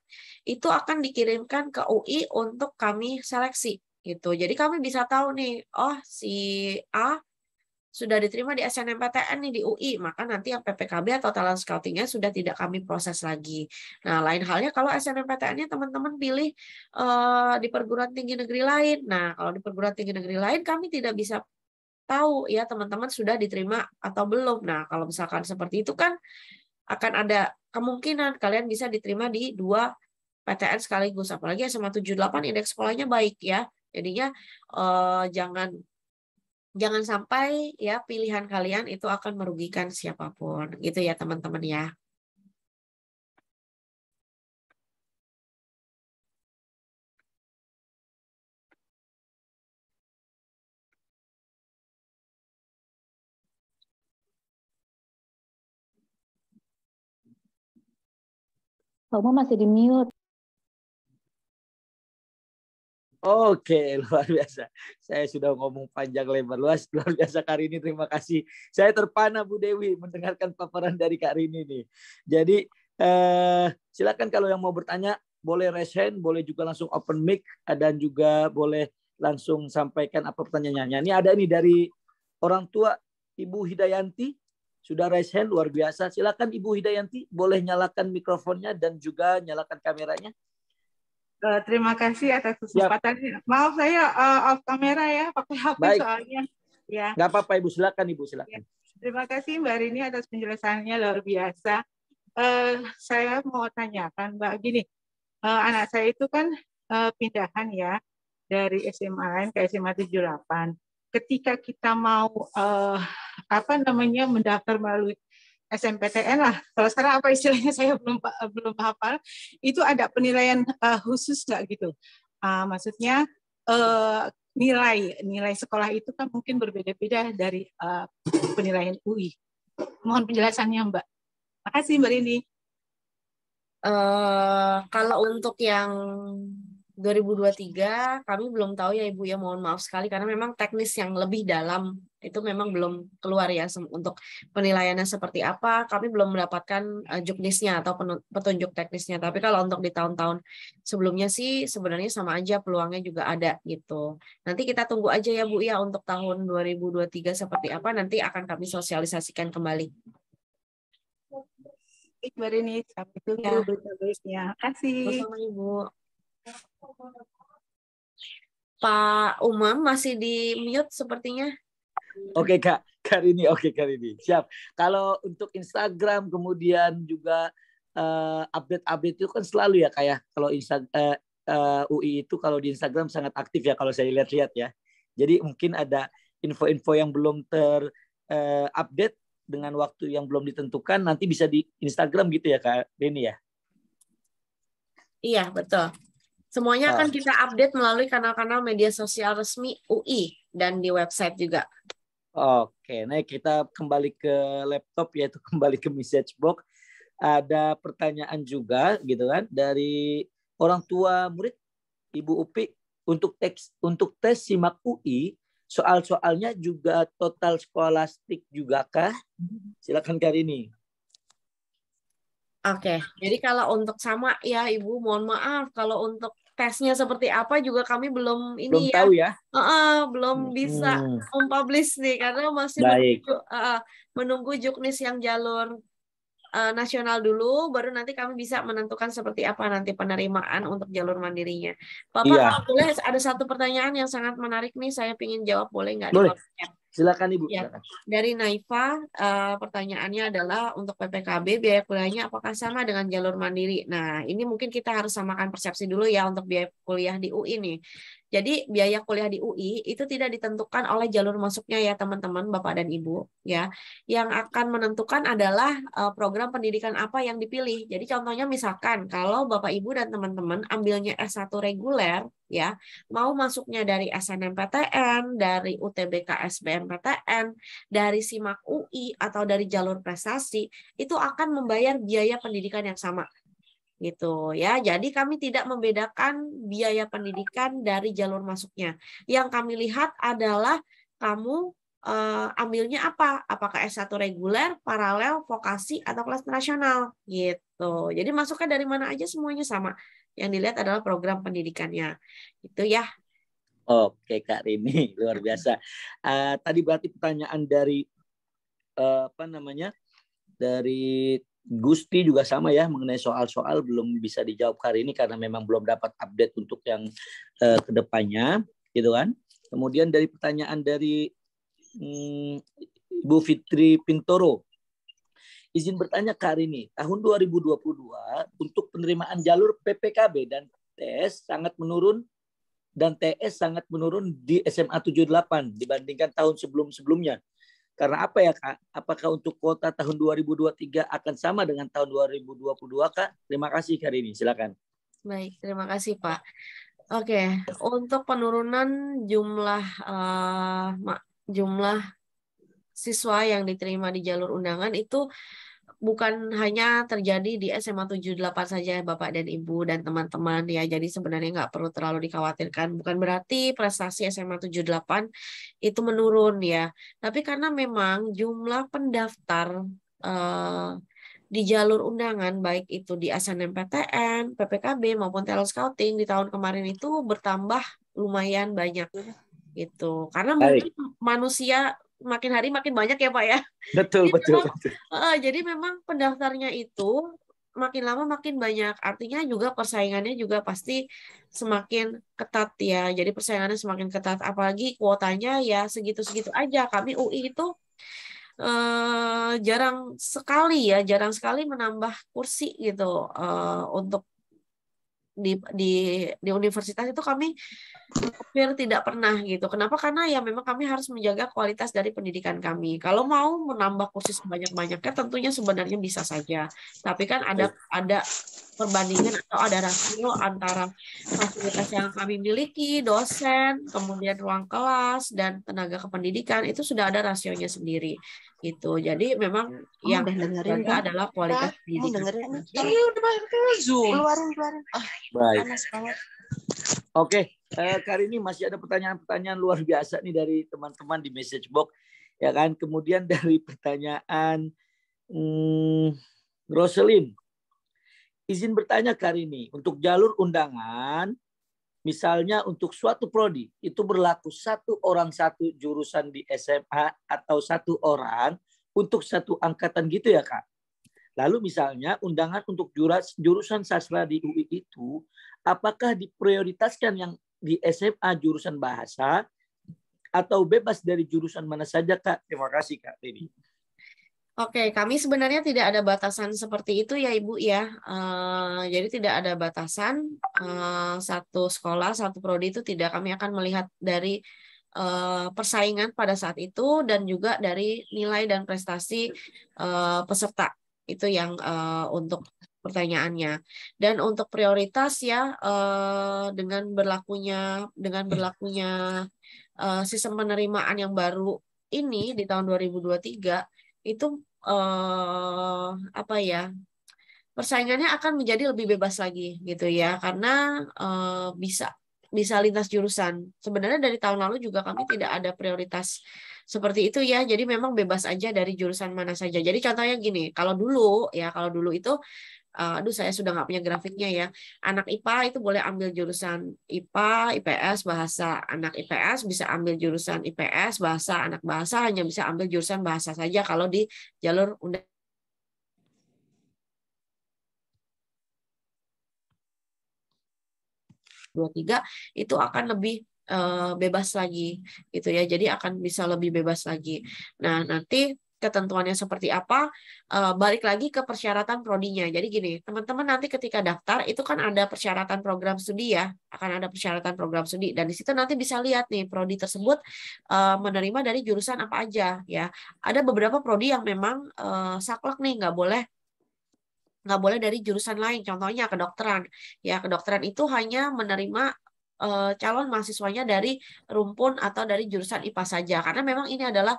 itu akan dikirimkan ke UI untuk kami seleksi gitu. Jadi kami bisa tahu nih, oh si A sudah diterima di SNMPTN nih di UI, maka nanti yang PPKB atau talent scouting-nya sudah tidak kami proses lagi. Nah, lain halnya kalau SNMPTN-nya teman-teman pilih di perguruan tinggi negeri lain. Nah, kalau di perguruan tinggi negeri lain kami tidak bisa tahu ya teman-teman sudah diterima atau belum. Nah, kalau misalkan seperti itu kan akan ada kemungkinan kalian bisa diterima di 2 PTN sekaligus. Apalagi SMA 78 indeks sekolahnya baik ya. Jadinya jangan sampai ya pilihan kalian itu akan merugikan siapapun. Gitu ya teman-teman ya. Mbak Uma masih di mute. Oke, luar biasa. Saya sudah ngomong panjang lebar luas, luar biasa Kak Rini. Terima kasih. Saya terpana Bu Dewi mendengarkan paparan dari Kak Rini nih. Jadi silakan kalau yang mau bertanya boleh raise hand, boleh juga langsung open mic dan juga boleh langsung sampaikan apa pertanyaannya. Ini ada nih dari orang tua Ibu Hidayanti sudah raise hand, luar biasa. Silakan Ibu Hidayanti, boleh nyalakan mikrofonnya dan juga nyalakan kameranya. Terima kasih atas kesempatannya. Maaf saya off kamera ya, pakai HP. Baik. Soalnya. Ya. Nggak apa-apa Ibu, silakan Ibu, silakan. Ya. Terima kasih Mbak Rini atas penjelasannya luar biasa. Saya mau tanyakan Mbak gini, anak saya itu kan pindahan ya dari SMA lain ke SMA 78. Ketika kita mau mendaftar melalui SNMPTN lah, kalau sekarang apa istilahnya saya belum hafal, itu ada penilaian khusus nggak gitu? Maksudnya nilai sekolah itu kan mungkin berbeda-beda dari penilaian UI. Mohon penjelasannya Mbak. Makasih Mbak Rini. Kalau untuk yang 2023 kami belum tahu ya Ibu ya, mohon maaf sekali karena memang teknis yang lebih dalam itu memang belum keluar ya untuk penilaiannya seperti apa, kami belum mendapatkan juknisnya atau petunjuk teknisnya. Tapi kalau untuk di tahun-tahun sebelumnya sih sebenarnya sama aja, peluangnya juga ada gitu. Nanti kita tunggu aja ya Bu ya untuk tahun 2023 seperti apa, nanti akan kami sosialisasikan kembali. Baik Mbak Rini, sampai tunggu berita-beritanya. Terima kasih. Sama Ibu. Pak Umam masih di mute sepertinya. Oke Kak Rini, oke Kak Rini. Siap. Kalau untuk Instagram kemudian juga update-update itu kan selalu ya kayak kalau UI itu kalau di Instagram sangat aktif ya kalau saya lihat-lihat ya. Jadi mungkin ada info-info yang belum terupdate dengan waktu yang belum ditentukan, nanti bisa di Instagram gitu ya Kak Rini ya. Iya, betul. Semuanya akan kita update melalui kanal-kanal media sosial resmi UI dan di website juga. Oke, nah kita kembali ke laptop yaitu kembali ke message box. Ada pertanyaan juga gitu kan dari orang tua murid Ibu Upi untuk tes SIMAK UI, soal-soalnya juga total skolastik juga kah? Silakan Kak Rini. Oke, jadi kalau untuk sama ya Ibu, mohon maaf kalau untuk tesnya seperti apa juga kami belum ini tahu ya. Belum bisa mempublish nih karena masih menunggu juknis yang jalur nasional dulu, baru nanti kami bisa menentukan seperti apa nanti penerimaan untuk jalur mandirinya. Bapak, kalau boleh ada satu pertanyaan yang sangat menarik nih, saya ingin jawab, boleh nggak? Boleh. Silakan Ibu. Ya. Dari Naifa, pertanyaannya adalah untuk PPKB biaya kuliahnya apakah sama dengan jalur mandiri? Nah, ini mungkin kita harus samakan persepsi dulu ya untuk biaya kuliah di UI nih. Jadi biaya kuliah di UI itu tidak ditentukan oleh jalur masuknya ya teman-teman, Bapak dan Ibu ya. Yang akan menentukan adalah program pendidikan apa yang dipilih. Jadi contohnya misalkan kalau Bapak Ibu dan teman-teman ambilnya S1 reguler ya, mau masuknya dari SNMPTN, dari UTBK SBMPTN, dari SIMAK UI atau dari jalur prestasi, itu akan membayar biaya pendidikan yang sama. Gitu ya. Jadi kami tidak membedakan biaya pendidikan dari jalur masuknya. Yang kami lihat adalah kamu ambilnya apa? Apakah S1 reguler, paralel, vokasi atau kelas nasional gitu. Jadi masuknya dari mana aja semuanya sama. Yang dilihat adalah program pendidikannya. Itu ya. Oke Kak Rini, luar biasa. Tadi berarti pertanyaan dari dari Gusti juga sama ya, mengenai soal-soal belum bisa dijawab hari ini karena memang belum dapat update untuk yang kedepannya, gitu kan. Kemudian dari pertanyaan dari Ibu Fitri Pintoro, izin bertanya Kak Rini, tahun 2022 untuk penerimaan jalur PPKB dan TS sangat menurun di SMA 78 dibandingkan tahun sebelum-sebelumnya. Karena apa ya Kak? Apakah untuk kuota tahun 2023 akan sama dengan tahun 2022 Kak? Terima kasih Kak Rini, silakan. Baik, terima kasih Pak. Oke, untuk penurunan jumlah siswa yang diterima di jalur undangan itu bukan hanya terjadi di SMA 78 saja Bapak dan Ibu dan teman-teman ya. Jadi sebenarnya nggak perlu terlalu dikhawatirkan. Bukan berarti prestasi SMA 78 itu menurun ya. Tapi karena memang jumlah pendaftar di jalur undangan baik itu di SNMPTN, PPKB maupun talent scouting di tahun kemarin itu bertambah lumayan banyak gitu. Karena mungkin manusia makin hari makin banyak ya Pak ya. Betul. Jadi memang pendaftarnya itu makin lama makin banyak. Artinya juga persaingannya juga pasti semakin ketat ya. Jadi persaingannya semakin ketat. Apalagi kuotanya ya segitu-segitu aja. Kami UI itu jarang sekali menambah kursi gitu untuk di universitas itu kami hampir tidak pernah gitu. Kenapa? Karena ya memang kami harus menjaga kualitas dari pendidikan kami. Kalau mau menambah kursi sebanyak-banyaknya tentunya sebenarnya bisa saja. Tapi kan ada perbandingan atau ada rasio antara fasilitas yang kami miliki, dosen, kemudian ruang kelas dan tenaga kependidikan itu sudah ada rasionya sendiri gitu. Jadi memang yang terjaga adalah kualitas pendidikan. Baik. Oke, kali ini masih ada pertanyaan-pertanyaan luar biasa nih dari teman-teman di message box, ya kan. Kemudian dari pertanyaan Roselyn, izin bertanya kali ini untuk jalur undangan, misalnya untuk suatu prodi itu berlaku satu orang satu jurusan di SMA atau satu orang untuk satu angkatan gitu ya Kak. Lalu misalnya undangan untuk jurusan sastra di UI itu apakah diprioritaskan yang di SMA jurusan bahasa atau bebas dari jurusan mana saja Kak? Terima kasih Kak Rini. Oke, kami sebenarnya tidak ada batasan seperti itu ya Ibu ya. Jadi tidak ada batasan satu sekolah, satu prodi itu tidak. Kami akan melihat dari persaingan pada saat itu dan juga dari nilai dan prestasi peserta. Itu yang untuk pertanyaannya. Dan untuk prioritas ya dengan berlakunya sistem penerimaan yang baru ini di tahun 2023 itu persaingannya akan menjadi lebih bebas lagi gitu ya karena bisa lintas jurusan. Sebenarnya dari tahun lalu juga kami tidak ada prioritas seperti itu ya. Jadi memang bebas aja dari jurusan mana saja. Jadi contohnya gini, kalau dulu itu saya sudah nggak punya grafiknya ya. Anak IPA itu boleh ambil jurusan IPA, IPS, bahasa. Anak IPS bisa ambil jurusan IPS, bahasa. Anak bahasa hanya bisa ambil jurusan bahasa saja kalau di jalur undangan. Tiga itu akan lebih bebas lagi gitu ya. Jadi akan bisa lebih bebas lagi. Nah, nanti ketentuannya seperti apa, balik lagi ke persyaratan prodinya. Jadi gini, teman-teman nanti ketika daftar itu kan ada persyaratan program studi ya, akan ada persyaratan program studi dan di situ nanti bisa lihat nih prodi tersebut menerima dari jurusan apa aja ya. Ada beberapa prodi yang memang saklek nih, nggak boleh dari jurusan lain. Contohnya kedokteran. Ya, kedokteran itu hanya menerima calon mahasiswanya dari rumpun atau dari jurusan IPA saja. Karena memang ini adalah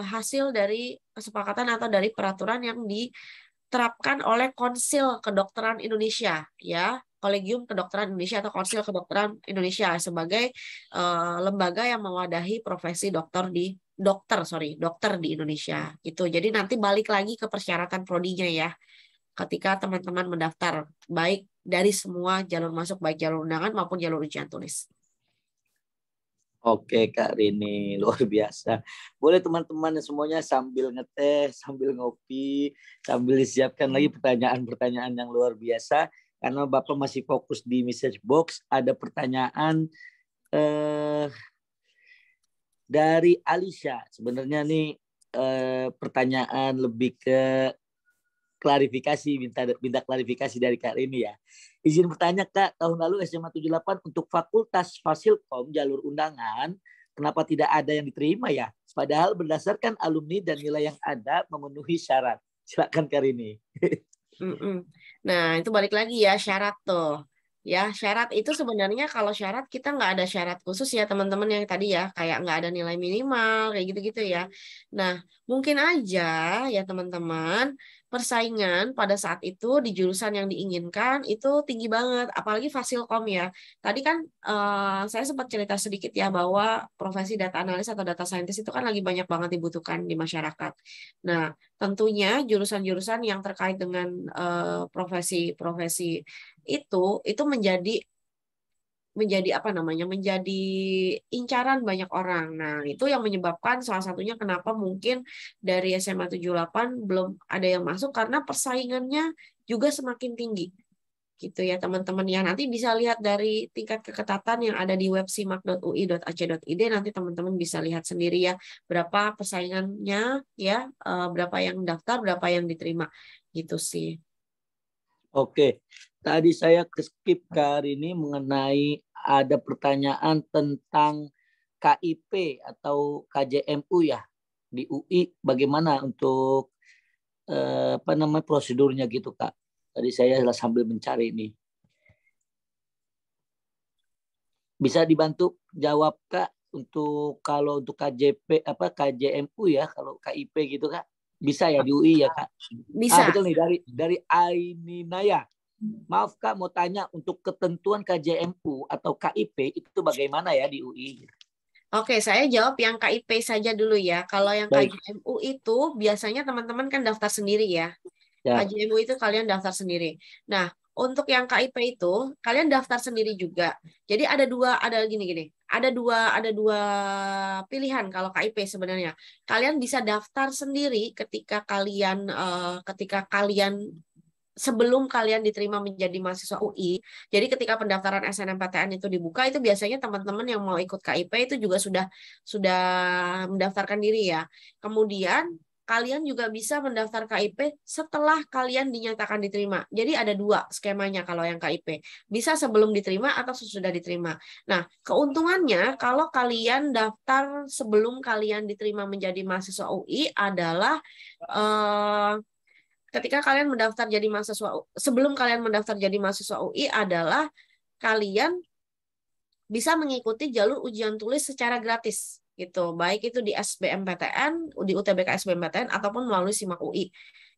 hasil dari kesepakatan atau dari peraturan yang diterapkan oleh Konsil Kedokteran Indonesia, ya, Kolegium Kedokteran Indonesia atau Konsil Kedokteran Indonesia sebagai lembaga yang mewadahi profesi dokter di Indonesia. Gitu. Jadi nanti balik lagi ke persyaratan prodinya ya, ketika teman-teman mendaftar, baik dari semua jalur masuk, baik jalur undangan maupun jalur ujian tulis. Oke Kak Rini, luar biasa. Boleh teman-teman semuanya sambil ngeteh, sambil ngopi, sambil disiapkan lagi pertanyaan-pertanyaan yang luar biasa. Karena Bapak masih fokus di message box, ada pertanyaan dari Alicia. Sebenarnya nih pertanyaan lebih ke klarifikasi, minta klarifikasi dari Kak Rini ya. Izin bertanya Kak, tahun lalu SMA 78 untuk Fakultas Fasilkom jalur undangan, kenapa tidak ada yang diterima ya? Padahal berdasarkan alumni dan nilai yang ada memenuhi syarat. Silakan Kak Rini. Nah, itu balik lagi ya syarat tuh. Ya, syarat itu sebenarnya kalau syarat kita nggak ada syarat khusus ya teman-teman yang tadi ya, kayak nggak ada nilai minimal, kayak gitu-gitu ya. Nah, mungkin aja ya teman-teman, persaingan pada saat itu di jurusan yang diinginkan itu tinggi banget, apalagi Fasilkom ya. Tadi kan saya sempat cerita sedikit ya bahwa profesi data analis atau data scientist itu kan lagi banyak banget dibutuhkan di masyarakat. Nah, tentunya jurusan-jurusan yang terkait dengan profesi-profesi itu menjadi apa namanya, menjadi incaran banyak orang. Nah, itu yang menyebabkan salah satunya kenapa mungkin dari SMA 78 belum ada yang masuk karena persaingannya juga semakin tinggi. Gitu ya teman-teman ya. Nanti bisa lihat dari tingkat keketatan yang ada di web simak.ui.ac.id, nanti teman-teman bisa lihat sendiri ya berapa persaingannya ya, berapa yang daftar, berapa yang diterima. Gitu sih. Oke, tadi saya skip Kak Rini mengenai ada pertanyaan tentang KIP atau KJMU ya di UI, bagaimana untuk prosedurnya gitu Kak. Tadi saya sambil mencari ini. Bisa dibantu jawab Kak untuk kalau untuk KJMU ya, kalau KIP gitu Kak. Bisa ya di UI ya Kak? Bisa. Betul nih dari Aininaya. Maaf Kak, mau tanya untuk ketentuan KJMU atau KIP itu bagaimana ya di UI? Oke, saya jawab yang KIP saja dulu ya. Kalau yang Baik. KJMU itu biasanya teman-teman kan daftar sendiri ya. KJMU itu kalian daftar sendiri. Nah, untuk yang KIP itu kalian daftar sendiri juga. Jadi ada gini. Ada dua pilihan kalau KIP sebenarnya. Kalian bisa daftar sendiri ketika kalian sebelum kalian diterima menjadi mahasiswa UI. Jadi ketika pendaftaran SNMPTN itu dibuka, itu biasanya teman-teman yang mau ikut KIP itu juga sudah mendaftarkan diri ya. Kemudian kalian juga bisa mendaftar KIP setelah kalian dinyatakan diterima. Jadi ada dua skemanya kalau yang KIP. Bisa sebelum diterima atau sesudah diterima. Nah, keuntungannya kalau kalian daftar sebelum kalian diterima menjadi mahasiswa UI adalah ketika kalian mendaftar jadi mahasiswa, sebelum kalian mendaftar jadi mahasiswa UI adalah kalian bisa mengikuti jalur ujian tulis secara gratis gitu, baik itu di SBMPTN, di UTBK SBMPTN ataupun melalui SIMAK UI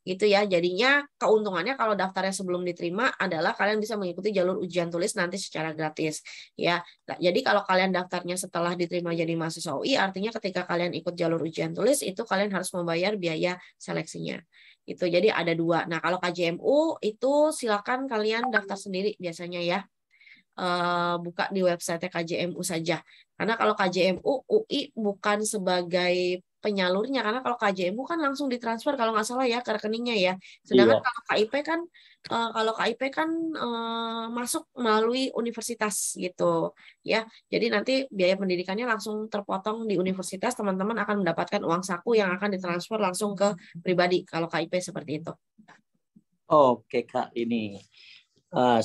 gitu ya. Jadinya keuntungannya kalau daftarnya sebelum diterima adalah kalian bisa mengikuti jalur ujian tulis nanti secara gratis ya. Nah, jadi kalau kalian daftarnya setelah diterima jadi mahasiswa UI, artinya ketika kalian ikut jalur ujian tulis itu kalian harus membayar biaya seleksinya. Itu jadi ada dua. Nah, kalau KJMU itu silakan kalian daftar sendiri biasanya ya. Buka di website KJMU saja. Karena kalau KJMU UI bukan sebagai penyalurnya, karena kalau KJMU kan langsung ditransfer kalau nggak salah ya ke rekeningnya ya. Sedangkan Iya. kalau KIP kan masuk melalui universitas gitu ya. Jadi nanti biaya pendidikannya langsung terpotong di universitas, teman-teman akan mendapatkan uang saku yang akan ditransfer langsung ke pribadi kalau KIP seperti itu. Oke Kak, ini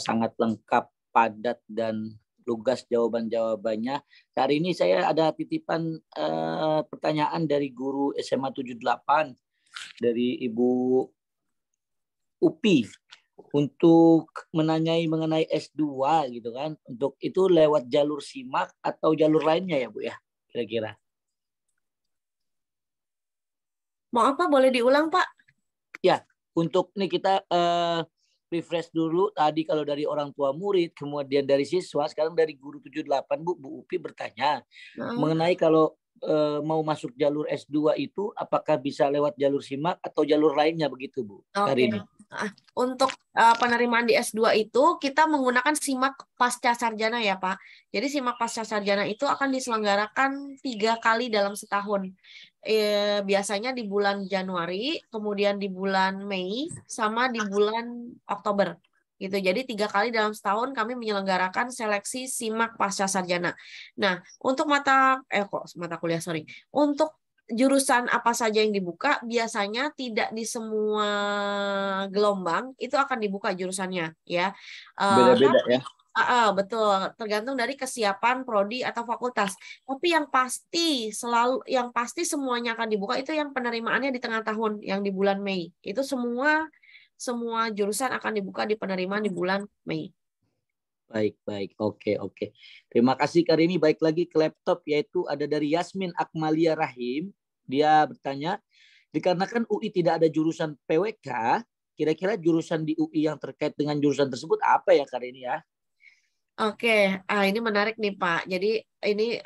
sangat lengkap, padat, dan lugas jawaban-jawabannya. Hari ini saya ada titipan pertanyaan dari guru SMA 78 dari Ibu Upi untuk menanyai mengenai S2 gitu kan. Untuk itu lewat jalur SIMAK atau jalur lainnya ya Bu ya, kira-kira. Mau apa? Boleh diulang Pak? Ya, untuk nih kita refresh dulu tadi kalau dari orang tua murid, kemudian dari siswa, sekarang dari guru 78 Bu Upi bertanya mengenai kalau mau masuk jalur S2 itu apakah bisa lewat jalur SIMAK atau jalur lainnya begitu Bu? Hari ini. Untuk penerimaan di S2 itu kita menggunakan SIMAK pasca sarjana ya Pak. Jadi SIMAK pasca sarjana itu akan diselenggarakan 3 kali dalam setahun. Biasanya di bulan Januari, kemudian di bulan Mei, sama di bulan Oktober. Gitu. Jadi 3 kali dalam setahun kami menyelenggarakan seleksi SIMAK pasca sarjana. Nah, untuk mata kuliah, untuk jurusan apa saja yang dibuka, biasanya tidak di semua gelombang itu akan dibuka jurusannya ya. Beda-beda ya. Betul, tergantung dari kesiapan prodi atau fakultas. Tapi yang pasti semuanya akan dibuka itu yang penerimaannya di tengah tahun, yang di bulan Mei. Itu semua jurusan akan dibuka di penerimaan di bulan Mei. Baik. Oke. Terima kasih Karini. Baik lagi ke laptop, yaitu ada dari Yasmin Akmalia Rahim. Dia bertanya, dikarenakan UI tidak ada jurusan PWK, kira-kira jurusan di UI yang terkait dengan jurusan tersebut apa ya Karini ya? Oke, ini menarik nih Pak. Jadi ini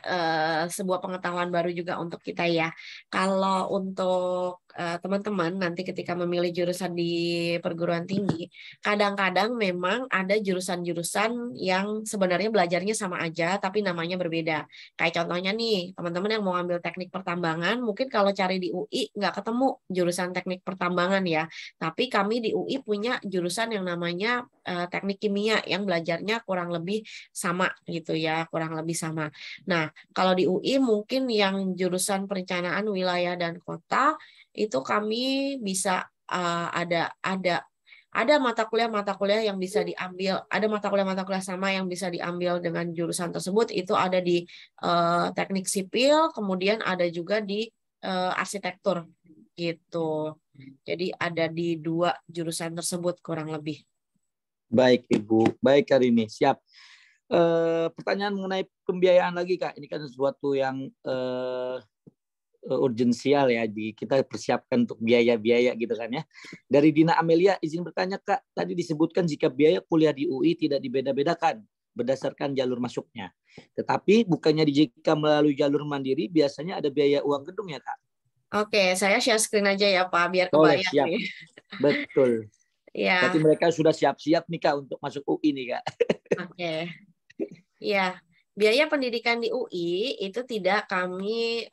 sebuah pengetahuan baru juga untuk kita ya. Kalau untuk teman-teman nanti ketika memilih jurusan di perguruan tinggi, kadang-kadang memang ada jurusan-jurusan yang sebenarnya belajarnya sama aja, tapi namanya berbeda. Kayak contohnya nih, teman-teman yang mau ambil teknik pertambangan, mungkin kalau cari di UI nggak ketemu jurusan teknik pertambangan ya. Tapi kami di UI punya jurusan yang namanya teknik kimia yang belajarnya kurang lebih sama gitu ya, kurang lebih sama. Nah, kalau di UI mungkin yang jurusan perencanaan wilayah dan kota itu kami bisa ada mata kuliah yang bisa diambil, ada mata kuliah sama yang bisa diambil dengan jurusan tersebut, itu ada di teknik sipil, kemudian ada juga di arsitektur gitu. Jadi ada di 2 jurusan tersebut kurang lebih. Baik Ibu, baik Karini, siap. Pertanyaan mengenai pembiayaan lagi Kak, ini kan sesuatu yang urgensial ya, kita persiapkan untuk biaya-biaya gitu kan ya. Dari Dina Amelia izin bertanya Kak, tadi disebutkan jika biaya kuliah di UI tidak dibeda-bedakan berdasarkan jalur masuknya. Tetapi bukannya jika melalui jalur mandiri biasanya ada biaya uang gedung ya Kak? Oke, saya share screen aja ya Pak biar boleh, kebayang siap. nih. Betul. Ya. Berarti mereka sudah siap-siap nih Kak untuk masuk UI nih Kak. Oke. Ya, biaya pendidikan di UI itu tidak kami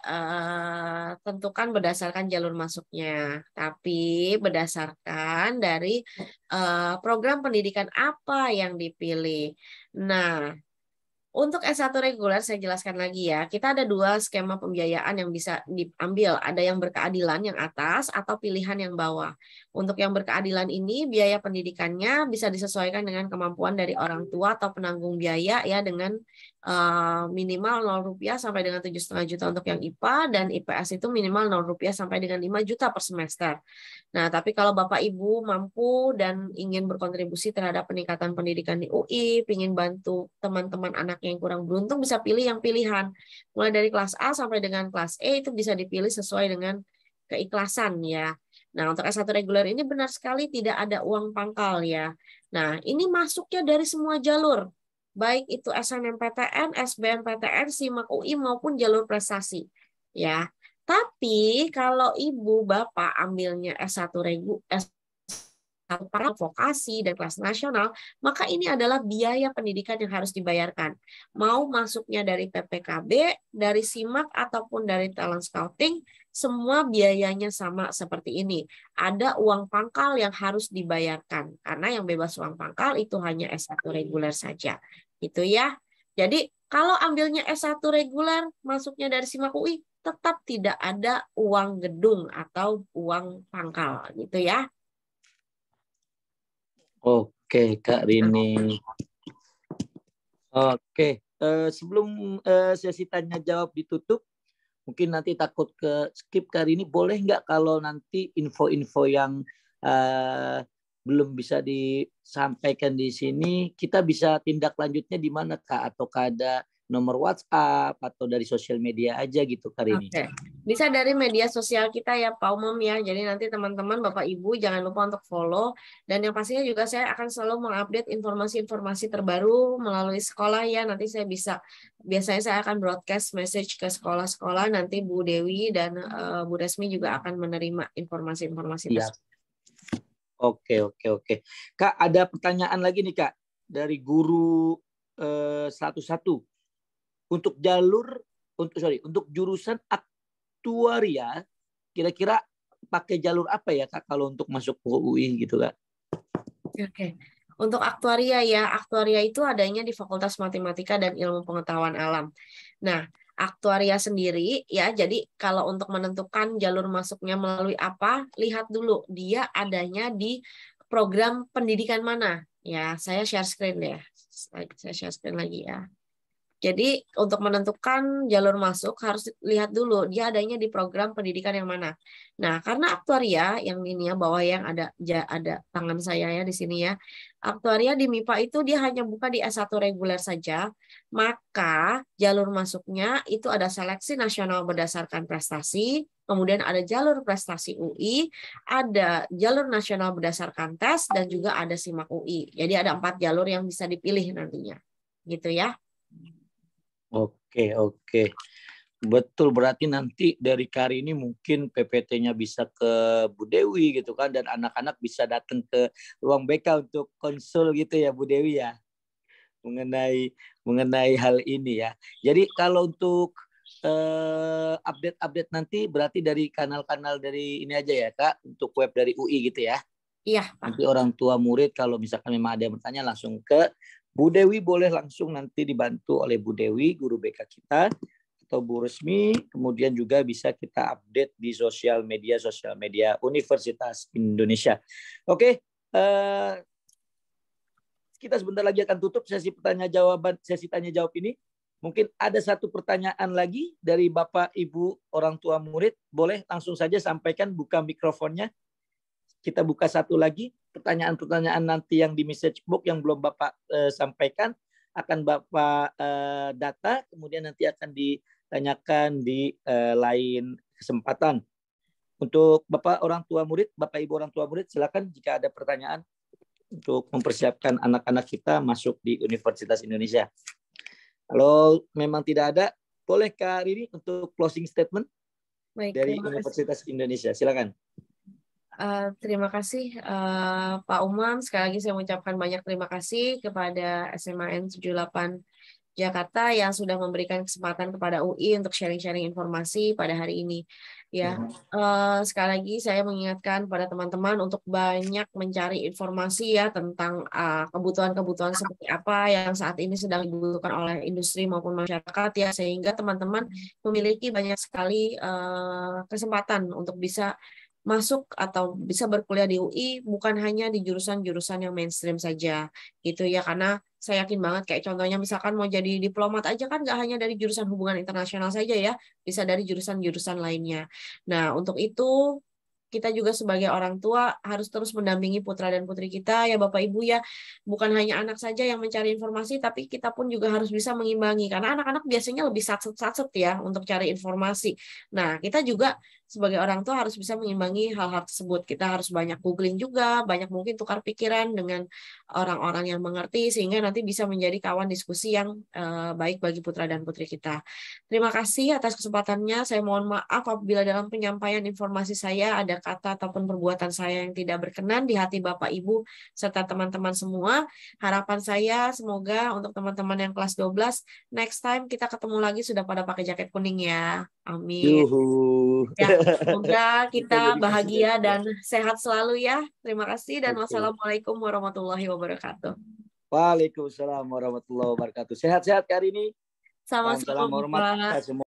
tentukan berdasarkan jalur masuknya, tapi berdasarkan dari program pendidikan apa yang dipilih. Nah, untuk S1 reguler saya jelaskan lagi ya, kita ada 2 skema pembiayaan yang bisa diambil. Ada yang berkeadilan yang atas atau pilihan yang bawah. Untuk yang berkeadilan ini biaya pendidikannya bisa disesuaikan dengan kemampuan dari orang tua atau penanggung biaya ya, dengan minimal Rp0 sampai dengan 7,5 juta untuk yang IPA, dan IPS itu minimal Rp0 sampai dengan 5 juta per semester. Nah, tapi kalau Bapak Ibu mampu dan ingin berkontribusi terhadap peningkatan pendidikan di UI, ingin bantu teman-teman anak yang kurang beruntung, bisa pilih yang pilihan. Mulai dari kelas A sampai dengan kelas E itu bisa dipilih sesuai dengan keikhlasan ya. Nah, untuk S1 reguler ini benar sekali tidak ada uang pangkal ya. Nah, ini masuknya dari semua jalur. Baik itu SNMPTN, SBMPTN, SIMAK UI maupun jalur prestasi. Ya. Tapi kalau Ibu Bapak ambilnya S1 vokasi dan kelas nasional, maka ini adalah biaya pendidikan yang harus dibayarkan. Mau masuknya dari PPKB, dari SIMAK ataupun dari talent scouting, semua biayanya sama seperti ini. Ada uang pangkal yang harus dibayarkan, karena yang bebas uang pangkal itu hanya S1 reguler saja. Gitu ya. Jadi kalau ambilnya S1 reguler, masuknya dari SIMAK UI, tetap tidak ada uang gedung atau uang pangkal. Gitu ya. Oke, Kak Rini. Oke, sebelum sesi tanya jawab ditutup, mungkin nanti takut ke skip Kak Rini, boleh nggak kalau nanti info-info yang belum bisa disampaikan di sini, kita bisa tindak lanjutnya di mana Kak? Ataukah ada nomor WhatsApp atau dari sosial media aja gitu Kak Rini? Oke, bisa dari media sosial kita ya Pak Umum ya. Jadi nanti teman-teman Bapak Ibu jangan lupa untuk follow. Dan yang pastinya juga saya akan selalu mengupdate informasi-informasi terbaru melalui sekolah ya. Nanti saya biasanya saya akan broadcast message ke sekolah-sekolah. Nanti Bu Dewi dan Bu Resmi juga akan menerima informasi-informasi Iya. tersebut. Oke. Kak, ada pertanyaan lagi nih Kak dari guru 101. Untuk jurusan aktuaria, kira-kira pakai jalur apa ya Kak kalau untuk masuk ke UI gitu Kak? Oke. Untuk aktuaria ya, aktuaria itu adanya di Fakultas Matematika dan Ilmu Pengetahuan Alam. Nah, aktuaria sendiri ya, jadi kalau untuk menentukan jalur masuknya melalui apa, lihat dulu dia adanya di program pendidikan mana. Ya, saya share screen ya. Saya share screen lagi ya. Jadi untuk menentukan jalur masuk harus lihat dulu dia adanya di program pendidikan yang mana. Nah, karena aktuaria yang ini ya bawah yang ada tangan saya ya di sini ya. Aktuaria di MIPA itu dia hanya buka di S1 reguler saja, maka jalur masuknya itu ada seleksi nasional berdasarkan prestasi, kemudian ada jalur prestasi UI, ada jalur nasional berdasarkan tes dan juga ada SIMAK UI. Jadi ada 4 jalur yang bisa dipilih nantinya. Gitu ya. Oke. Betul, berarti nanti dari Kari ini mungkin PPT-nya bisa ke Bu Dewi gitu kan, dan anak-anak bisa datang ke ruang BK untuk konsul gitu ya Bu Dewi ya, mengenai hal ini ya. Jadi kalau untuk update nanti berarti dari kanal-kanal dari ini aja ya Kak, untuk web dari UI gitu ya. Iya, Pak. Nanti orang tua murid kalau misalkan memang ada yang bertanya langsung ke Bu Dewi, boleh langsung nanti dibantu oleh Bu Dewi, guru BK kita, atau Bu Resmi, kemudian juga bisa kita update di sosial media Universitas Indonesia. Oke, kita sebentar lagi akan tutup sesi tanya jawab ini. Mungkin ada satu pertanyaan lagi dari Bapak Ibu orang tua murid, boleh langsung saja sampaikan, buka mikrofonnya. Kita buka satu lagi, pertanyaan-pertanyaan nanti yang di message box yang belum Bapak sampaikan akan Bapak data, kemudian nanti akan ditanyakan di lain kesempatan. Untuk Bapak orang tua murid, Bapak Ibu orang tua murid, silakan jika ada pertanyaan untuk mempersiapkan anak-anak kita masuk di Universitas Indonesia. Kalau memang tidak ada, boleh Kak Riri untuk closing statement. Baik, dari Universitas Indonesia. Silakan. Terima kasih Pak Umam. Sekali lagi saya mengucapkan banyak terima kasih kepada SMAN 78 Jakarta yang sudah memberikan kesempatan kepada UI untuk sharing-sharing informasi pada hari ini. Ya, sekali lagi saya mengingatkan pada teman-teman untuk banyak mencari informasi ya tentang kebutuhan-kebutuhan seperti apa yang saat ini sedang dibutuhkan oleh industri maupun masyarakat ya, sehingga teman-teman memiliki banyak sekali kesempatan untuk bisa masuk atau bisa berkuliah di UI bukan hanya di jurusan-jurusan yang mainstream saja gitu ya, karena saya yakin banget kayak contohnya misalkan mau jadi diplomat aja kan nggak hanya dari jurusan hubungan internasional saja ya, bisa dari jurusan-jurusan lainnya. Nah untuk itu kita juga sebagai orang tua harus terus mendampingi putra dan putri kita ya Bapak Ibu ya, bukan hanya anak saja yang mencari informasi tapi kita pun juga harus bisa mengimbangi karena anak-anak biasanya lebih satset ya untuk cari informasi. Nah kita juga sebagai orang tua harus bisa mengimbangi hal-hal tersebut. Kita harus banyak googling juga, banyak mungkin tukar pikiran dengan orang-orang yang mengerti sehingga nanti bisa menjadi kawan diskusi yang baik bagi putra dan putri kita. Terima kasih atas kesempatannya. Saya mohon maaf apabila dalam penyampaian informasi saya ada kata ataupun perbuatan saya yang tidak berkenan di hati Bapak Ibu serta teman-teman semua. Harapan saya semoga untuk teman-teman yang kelas 12 next time kita ketemu lagi sudah pada pakai jaket kuning ya. Amin. Yuhu. Ya, semoga kita bahagia dan sehat selalu ya. Terima kasih dan wassalamualaikum warahmatullahi wabarakatuh. Waalaikumsalam warahmatullahi wabarakatuh. Sehat-sehat hari ini. Sama-sama. Salam hormat kita semua.